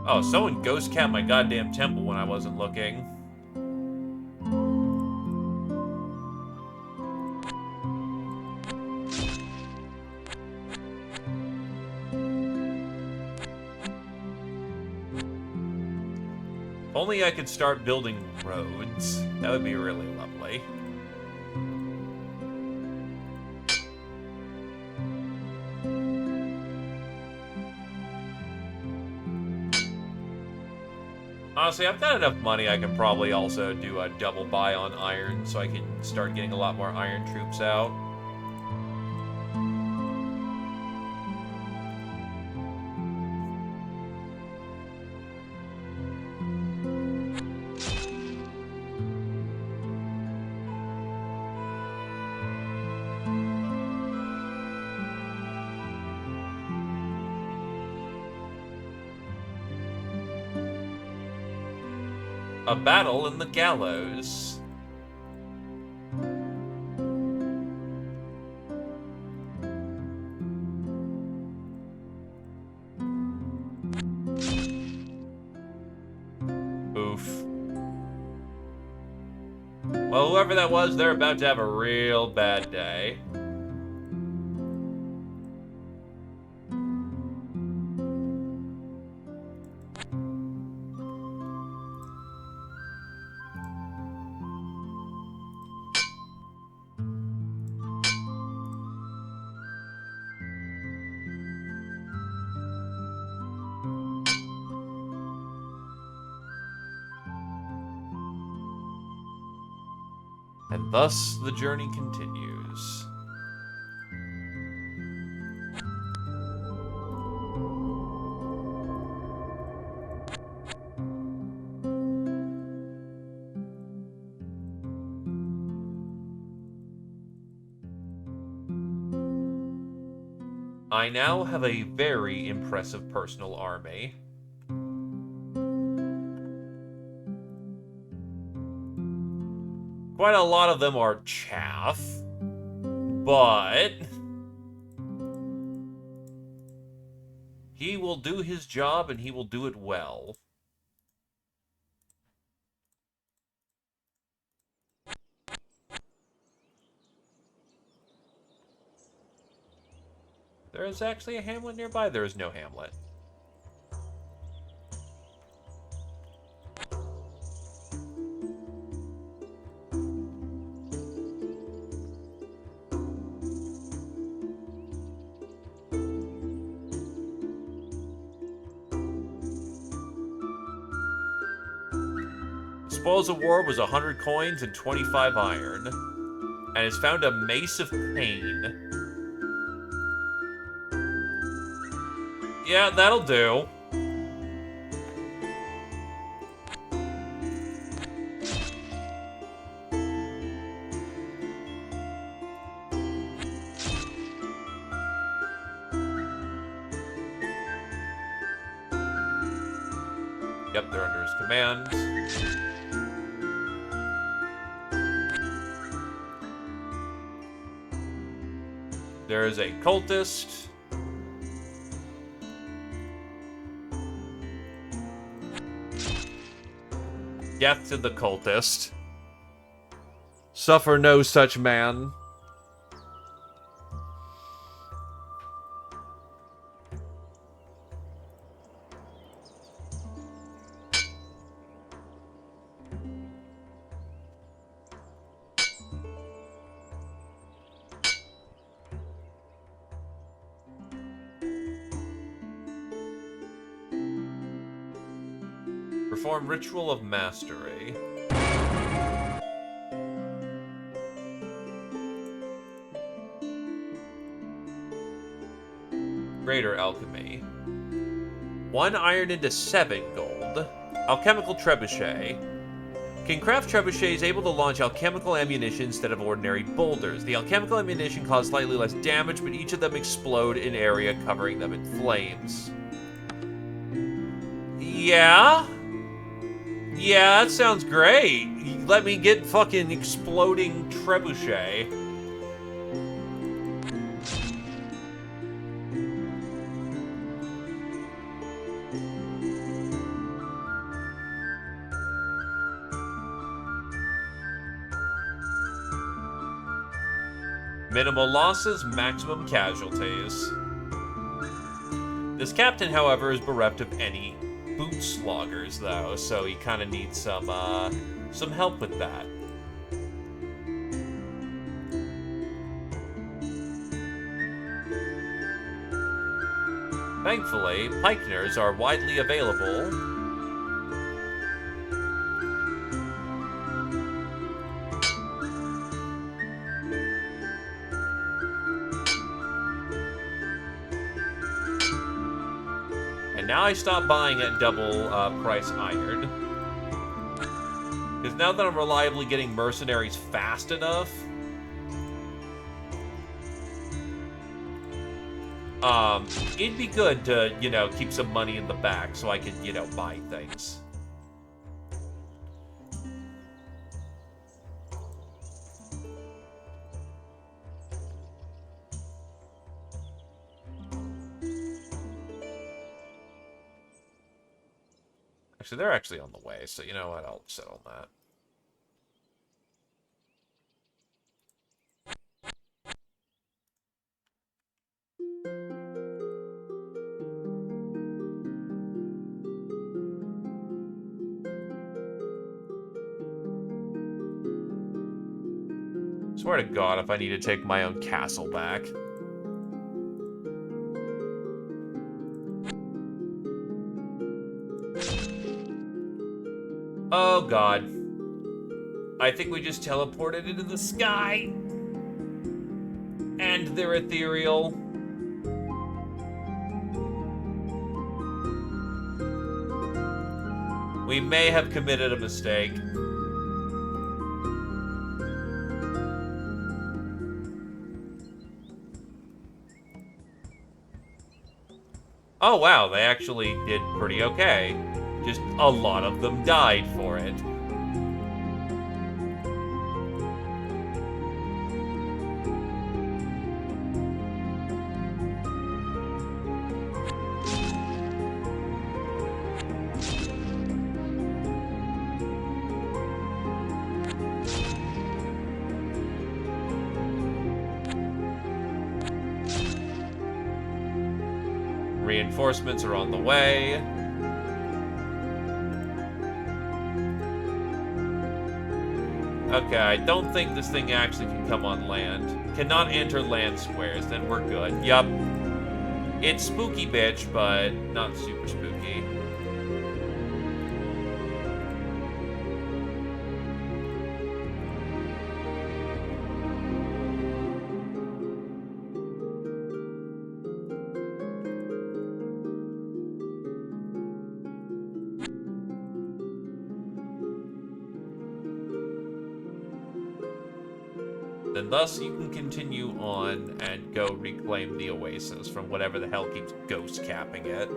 A: Oh, someone ghost capped my goddamn temple when I wasn't looking. If only I could start building roads. That would be really lovely. Honestly, I've got enough money I can probably also do a double buy on iron so I can start getting a lot more iron troops out. A battle in the gallows. Oof. Well, whoever that was, they're about to have a real bad day. And thus the journey continues. I now have a very impressive personal army. Quite a lot of them are chaff, but he will do his job and he will do it well. There is actually a hamlet nearby. There is no hamlet. Spoils of war was 100 coins and 25 iron. And has found a Mace of Pain. Yeah, that'll do. Yep, they're under his command. There is a cultist. Death to the cultist. Suffer no such man. Perform Ritual of Mastery. Greater Alchemy. 1 iron into 7 gold. Alchemical Trebuchet. Can craft trebuchets able to launch alchemical ammunition instead of ordinary boulders. The alchemical ammunition cause slightly less damage, but each of them explode in area, covering them in flames. Yeah? Yeah, that sounds great. Let me get fucking exploding trebuchet. Minimal losses, maximum casualties. This captain, however, is bereft of any boot sloggers, though, so he kind of needs some help with that. Thankfully, Pikener's are widely available. And now I stop buying at double price iron. Because now that I'm reliably getting mercenaries fast enough, it'd be good to, you know, keep some money in the back so I can, you know, buy things. Actually, they're actually on the way, so you know what? I'll settle that. Swear to God, if I need to take my own castle back. Oh God. I think we just teleported into the sky. And they're ethereal. We may have committed a mistake. Oh wow, they actually did pretty okay. Just a lot of them died for it. Reinforcements are on the way. Okay, I don't think this thing actually can come on land. Cannot enter land squares, then we're good. Yup. It's spooky bitch, but not super spooky. Then thus you can continue on and go reclaim the oasis from whatever the hell keeps ghost capping it.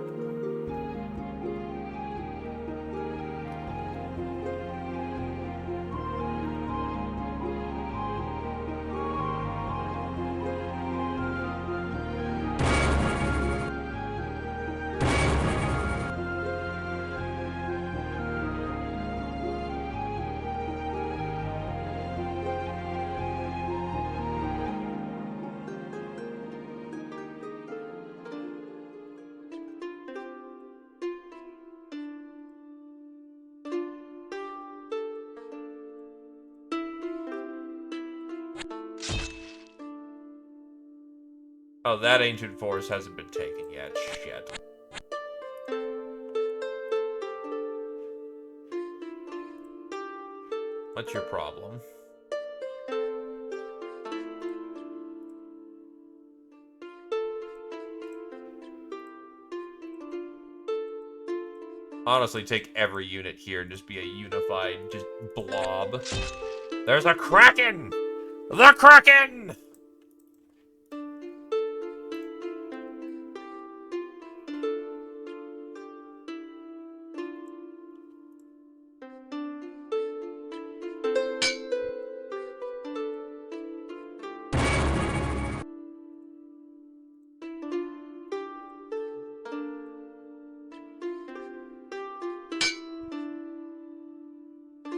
A: Oh, that ancient forest hasn't been taken yet. Shit. What's your problem? Honestly, take every unit here and just be a unified, just blob. There's a Kraken! The Kraken!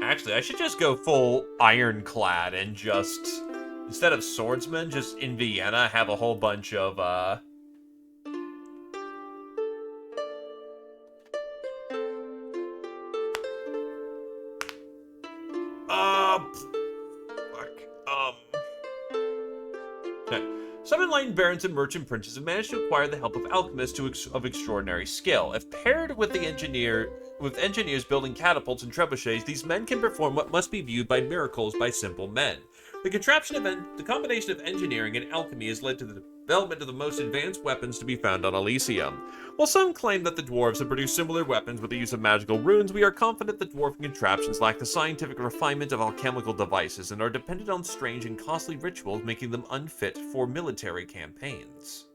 A: Actually, I should just go full ironclad and just, instead of swordsmen, just in Vienna have a whole bunch of, fuck, okay. Some enlightened barons and merchant princes have managed to acquire the help of alchemists of extraordinary skill. If paired with engineers building catapults and trebuchets, these men can perform what must be viewed by miracles by simple men. The combination of engineering and alchemy has led to the development of the most advanced weapons to be found on Elysium. While some claim that the dwarves have produced similar weapons with the use of magical runes, we are confident that dwarven contraptions lack the scientific refinement of alchemical devices and are dependent on strange and costly rituals, making them unfit for military campaigns.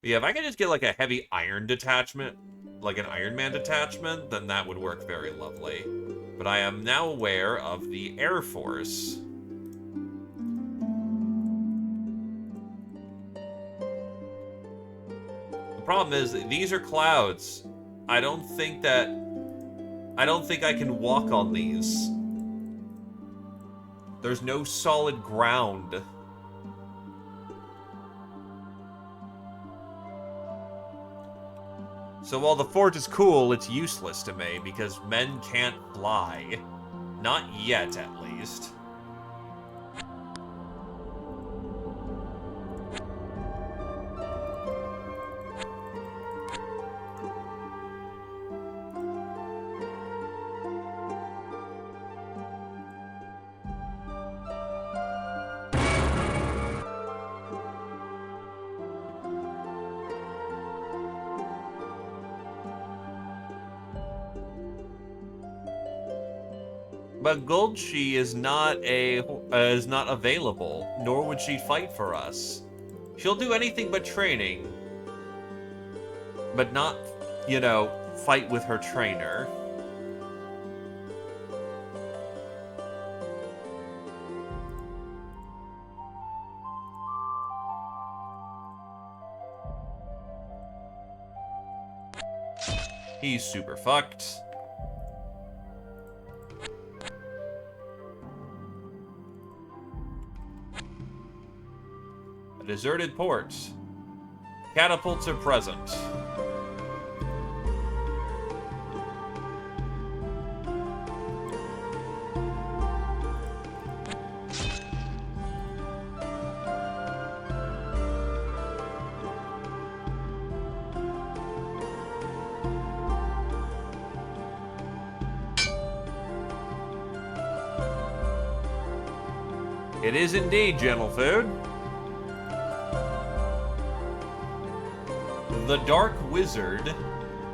A: But yeah, if I could just get like a heavy iron detachment, like an Iron Man detachment, then that would work very lovely. But I am now aware of the Air Force. The problem is, these are clouds. I don't think I can walk on these. There's no solid ground. So while the fort is cool, it's useless to me because men can't fly. Not yet, at least. But Goldshi is not available, nor would she fight for us. She'll do anything but training, but not, you know, fight with her trainer. He's super fucked. A deserted port. Catapults are present. It is indeed, gentle food. The Dark Wizard.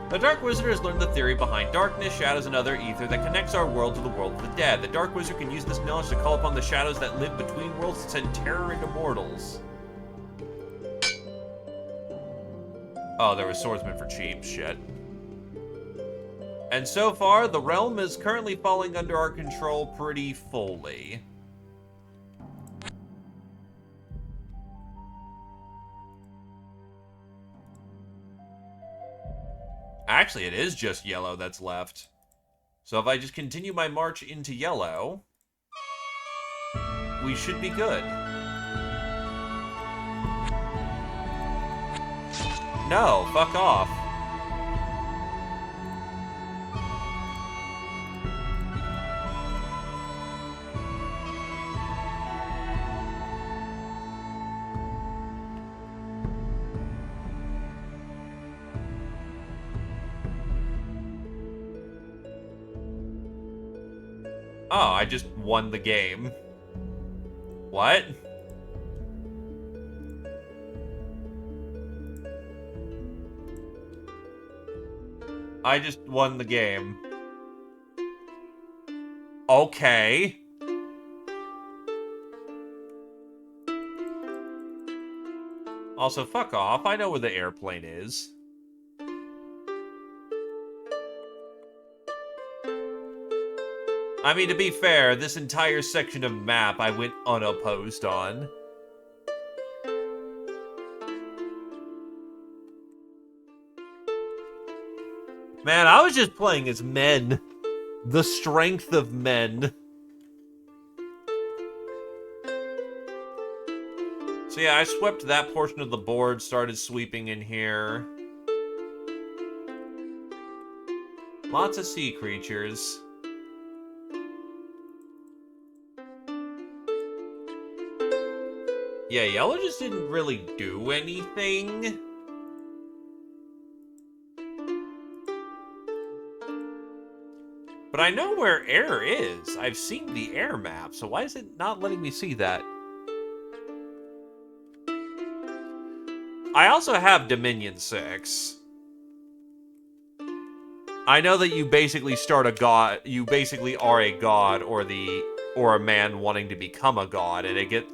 A: The Dark Wizard has learned the theory behind darkness, shadows, and other ether that connects our world to the world of the dead. The Dark Wizard can use this knowledge to call upon the shadows that live between worlds to send terror into mortals. Oh, there was swordsman for cheap. Shit. And so far, the realm is currently falling under our control pretty fully. Actually, it is just yellow that's left. So if I just continue my march into yellow, we should be good. No, fuck off. Oh, I just won the game. What? I just won the game. Okay. Also, fuck off. I know where the airplane is. I mean, to be fair, this entire section of map I went unopposed on. Man, I was just playing as men. The strength of men. So yeah, I swept that portion of the board, started sweeping in here. Lots of sea creatures. Yeah, yellow just didn't really do anything. But I know where air is. I've seen the air map, so why is it not letting me see that? I also have Dominion 6. I know that you basically start a god, you basically are a god or a man wanting to become a god, and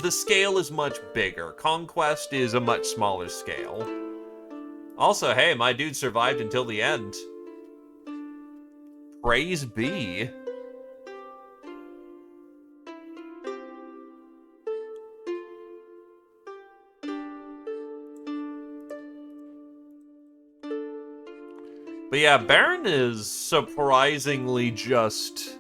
A: the scale is much bigger. Conquest is a much smaller scale. Also, hey, my dude survived until the end. Praise be. But yeah, Baron is surprisingly just...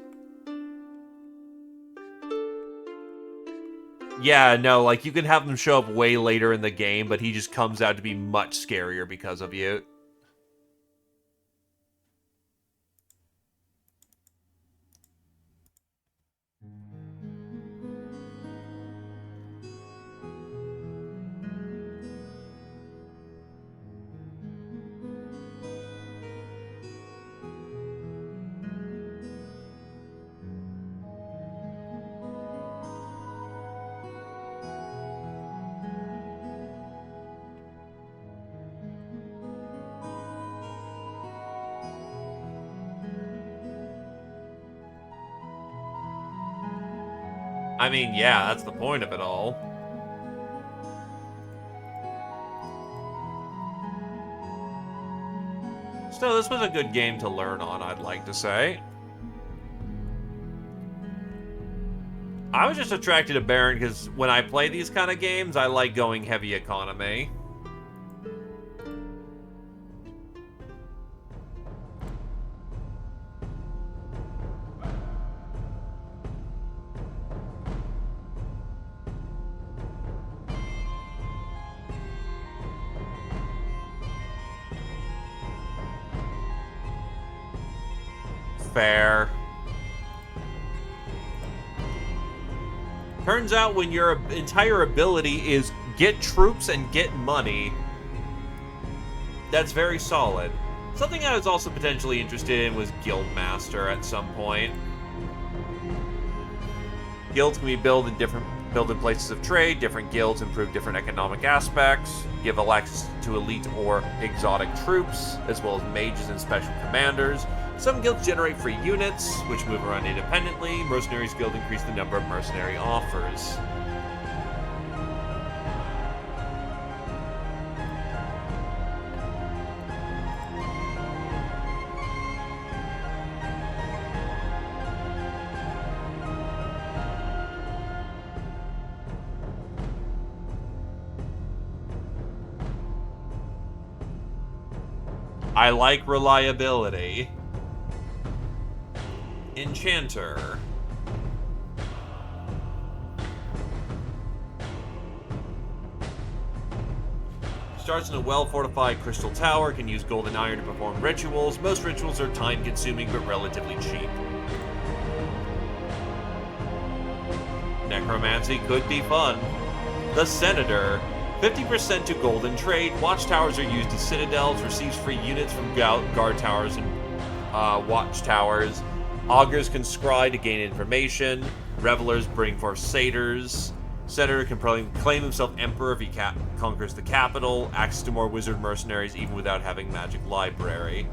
A: Yeah, no, like, you can have him show up way later in the game, but he just comes out to be much scarier because of you. I mean, yeah, that's the point of it all. Still, this was a good game to learn on, I'd like to say. I was just attracted to Baron because when I play these kind of games, I like going heavy economy. Fair. Turns out when your entire ability is get troops and get money, that's very solid. Something I was also potentially interested in was Guildmaster at some point. Guilds can be built in places of trade. Different guilds improve different economic aspects, give access to elite or exotic troops, as well as mages and special commanders. Some guilds generate free units, which move around independently. Mercenaries Guild increase the number of mercenary offers. I like reliability. Enchanter. Starts in a well-fortified crystal tower, can use gold and iron to perform rituals. Most rituals are time-consuming but relatively cheap. Necromancy could be fun. The Senator. 50% to gold and trade. Watchtowers are used as citadels, receives free units from guard towers and watchtowers. Augurs can scry to gain information. Revelers bring forth satyrs. Senator can claim himself emperor if he conquers the capital. Access to more wizard mercenaries even without having magic library.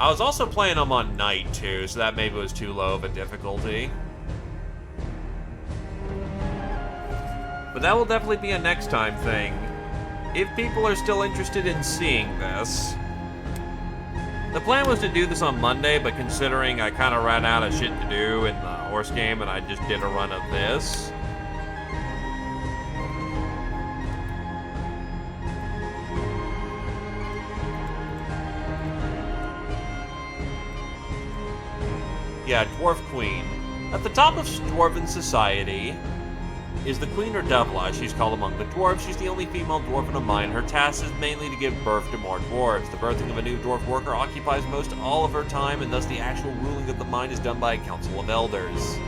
A: I was also playing them on night, too, so that maybe was too low of a difficulty. But that will definitely be a next time thing. If people are still interested in seeing this. The plan was to do this on Monday, but considering I kind of ran out of shit to do in the horse game and I just did a run of this. Yeah, Dwarf Queen. At the top of Dwarven society is the Queen or Devla. She's called among the dwarves. She's the only female dwarf in a mine. Her task is mainly to give birth to more dwarves. The birthing of a new dwarf worker occupies most all of her time, and thus the actual ruling of the mine is done by a council of elders.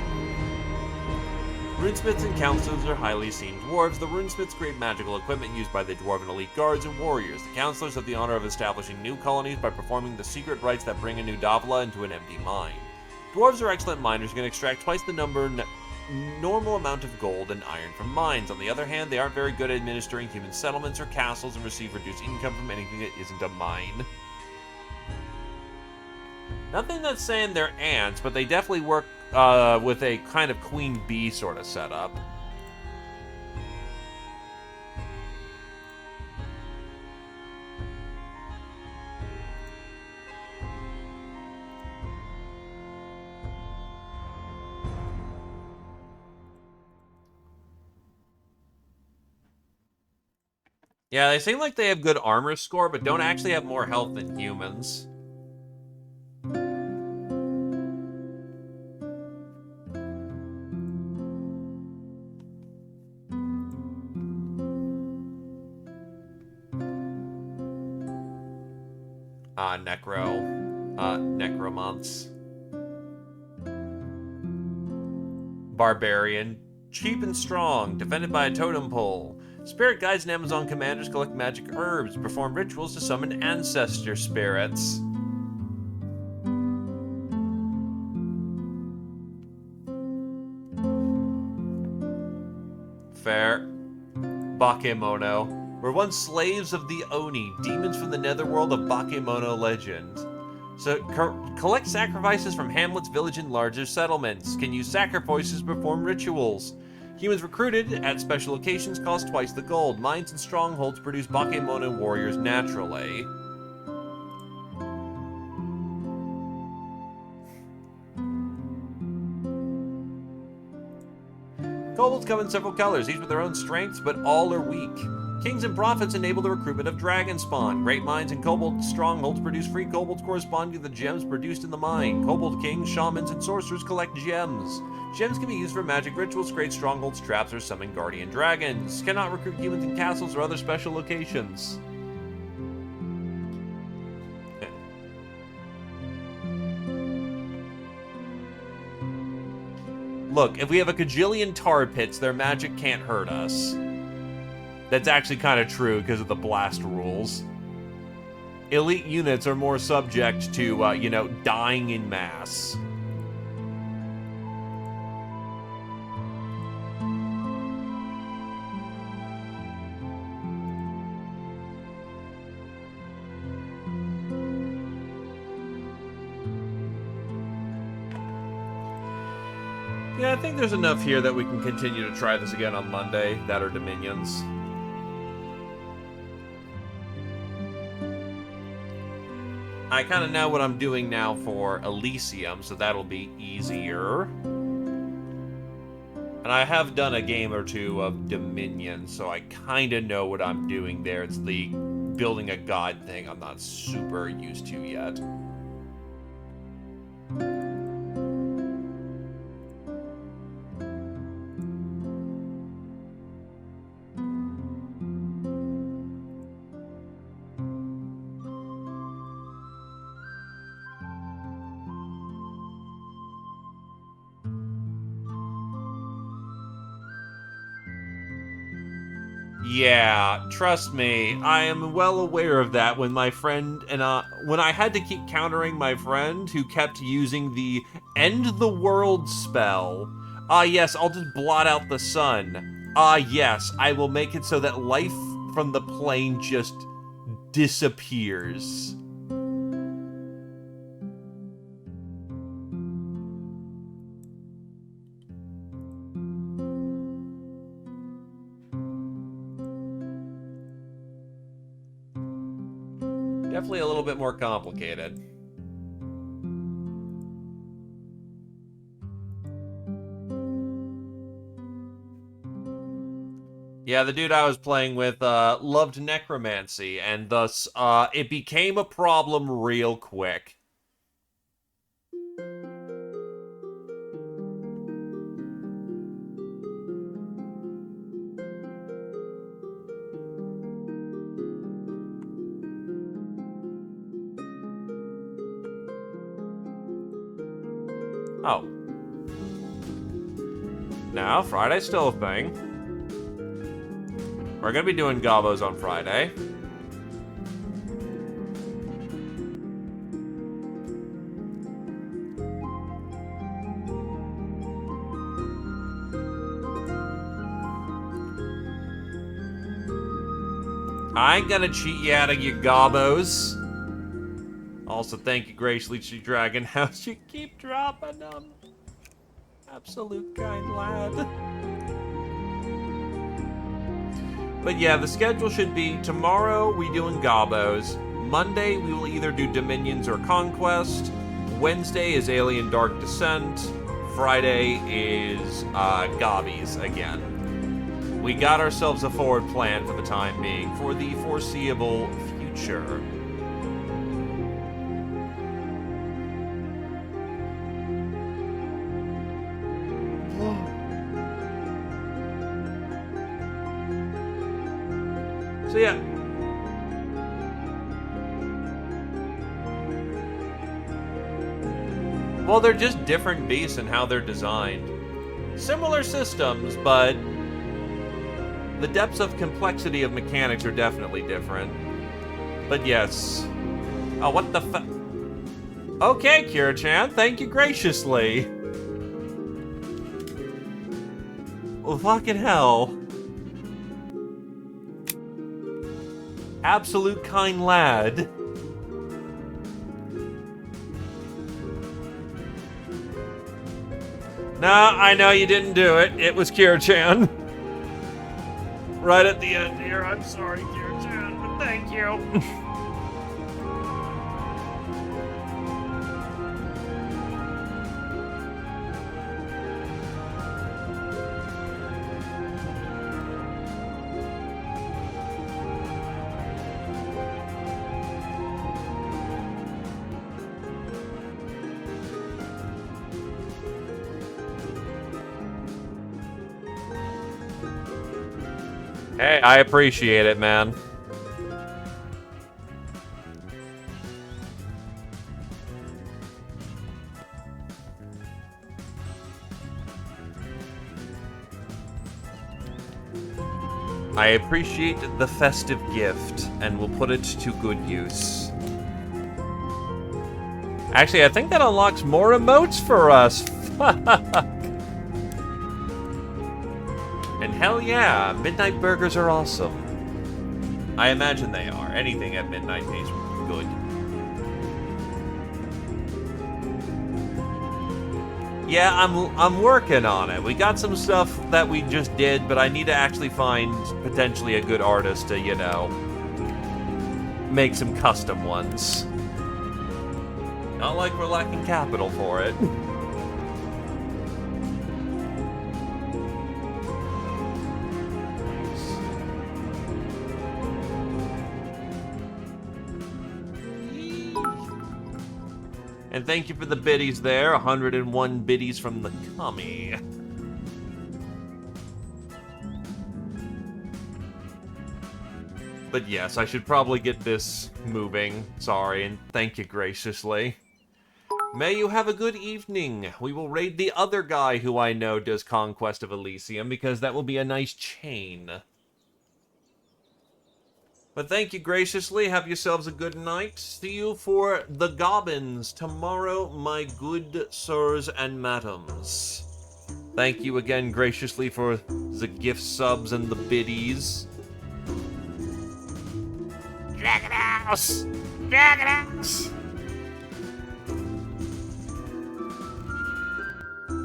A: Runesmiths and counselors are highly esteemed dwarves. The runesmiths create magical equipment used by the dwarven elite guards and warriors. The counselors have the honor of establishing new colonies by performing the secret rites that bring a new Davla into an empty mine. Dwarves are excellent miners who can extract twice the normal amount of gold and iron from mines. On the other hand, they aren't very good at administering human settlements or castles and receive reduced income from anything that isn't a mine. Nothing that's saying they're ants, but they definitely work with a kind of queen bee sort of setup. Yeah, they seem like they have good armor score, but don't actually have more health than humans. Necromonts. Barbarian. Cheap and strong, defended by a totem pole. Spirit guides and Amazon commanders collect magic herbs, perform rituals to summon ancestor spirits. Fair. Bakemono. Were once slaves of the Oni, demons from the netherworld of Bakemono legend. So, collect sacrifices from hamlets, village, and larger settlements. Can use sacrifices to perform rituals. Humans recruited at special locations cost twice the gold. Mines and strongholds produce Bakemono warriors naturally. Kobolds come in several colors, each with their own strengths, but all are weak. Kings and prophets enable the recruitment of dragon spawn. Great mines and kobold strongholds produce free kobolds corresponding to the gems produced in the mine. Kobold kings, shamans, and sorcerers collect gems. Gems can be used for magic rituals, create strongholds, traps, or summon guardian dragons. Cannot recruit humans in castles or other special locations. Look, if we have a kajillion tar pits, their magic can't hurt us. That's actually kind of true because of the blast rules. Elite units are more subject to, dying in mass. Yeah, I think there's enough here that we can continue to try this again on Monday, that are Dominions. I kind of know what I'm doing now for Elysium, so that'll be easier. And I have done a game or two of Dominion, so I kind of know what I'm doing there. It's the building a god thing I'm not super used to yet. Yeah, trust me, I am well aware of that when my friend and when I had to keep countering my friend who kept using the end the world spell. Yes, I'll just blot out the sun. Yes, I will make it so that life from the plane just disappears. Definitely a little bit more complicated. Yeah, the dude I was playing with loved necromancy, and thus it became a problem real quick. Oh. Now, Friday's still a thing. We're gonna be doing gobos on Friday. I ain't gonna cheat you out of your gobos. Also, thank you, Grace Leechy Dragon House. You keep dropping them. Absolute kind lad. But yeah, the schedule should be tomorrow we doing gobos. Monday we will either do Dominions or Conquest. Wednesday is Alien Dark Descent. Friday is gobbies again. We got ourselves a forward plan for the time being, for the foreseeable future. So yeah. Well, they're just different beasts in how they're designed. Similar systems, but the depths of complexity of mechanics are definitely different. But yes. Oh, what the Okay, Kira-chan, thank you graciously. Well, fucking hell. Absolute kind lad. No, I know you didn't do it. It was Kira-chan. Right at the end here. I'm sorry, Kira-chan, but thank you. Hey, I appreciate it, man. I appreciate the festive gift, and will put it to good use. Actually, I think that unlocks more emotes for us. Fuck. And hell yeah, midnight burgers are awesome. I imagine they are. Anything at midnight tastes good. Yeah, I'm working on it. We got some stuff that we just did, but I need to actually find potentially a good artist to, you know, make some custom ones. Not like we're lacking capital for it. And thank you for the biddies there. 101 biddies from the commie. But yes, I should probably get this moving. Sorry, and thank you graciously. May you have a good evening. We will raid the other guy who I know does Conquest of Elysium, because that will be a nice chain. But thank you graciously. Have yourselves a good night. See you for the Gobbins tomorrow, my good sirs and madams. Thank you again graciously for the gift subs and the biddies. Dragon House! Dragon House!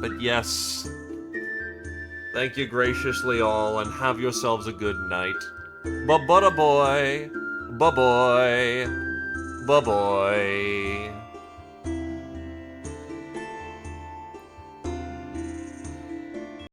A: But yes, thank you graciously all, and have yourselves a good night. Ba-ba-da boy. Ba-boy. Bye-bye.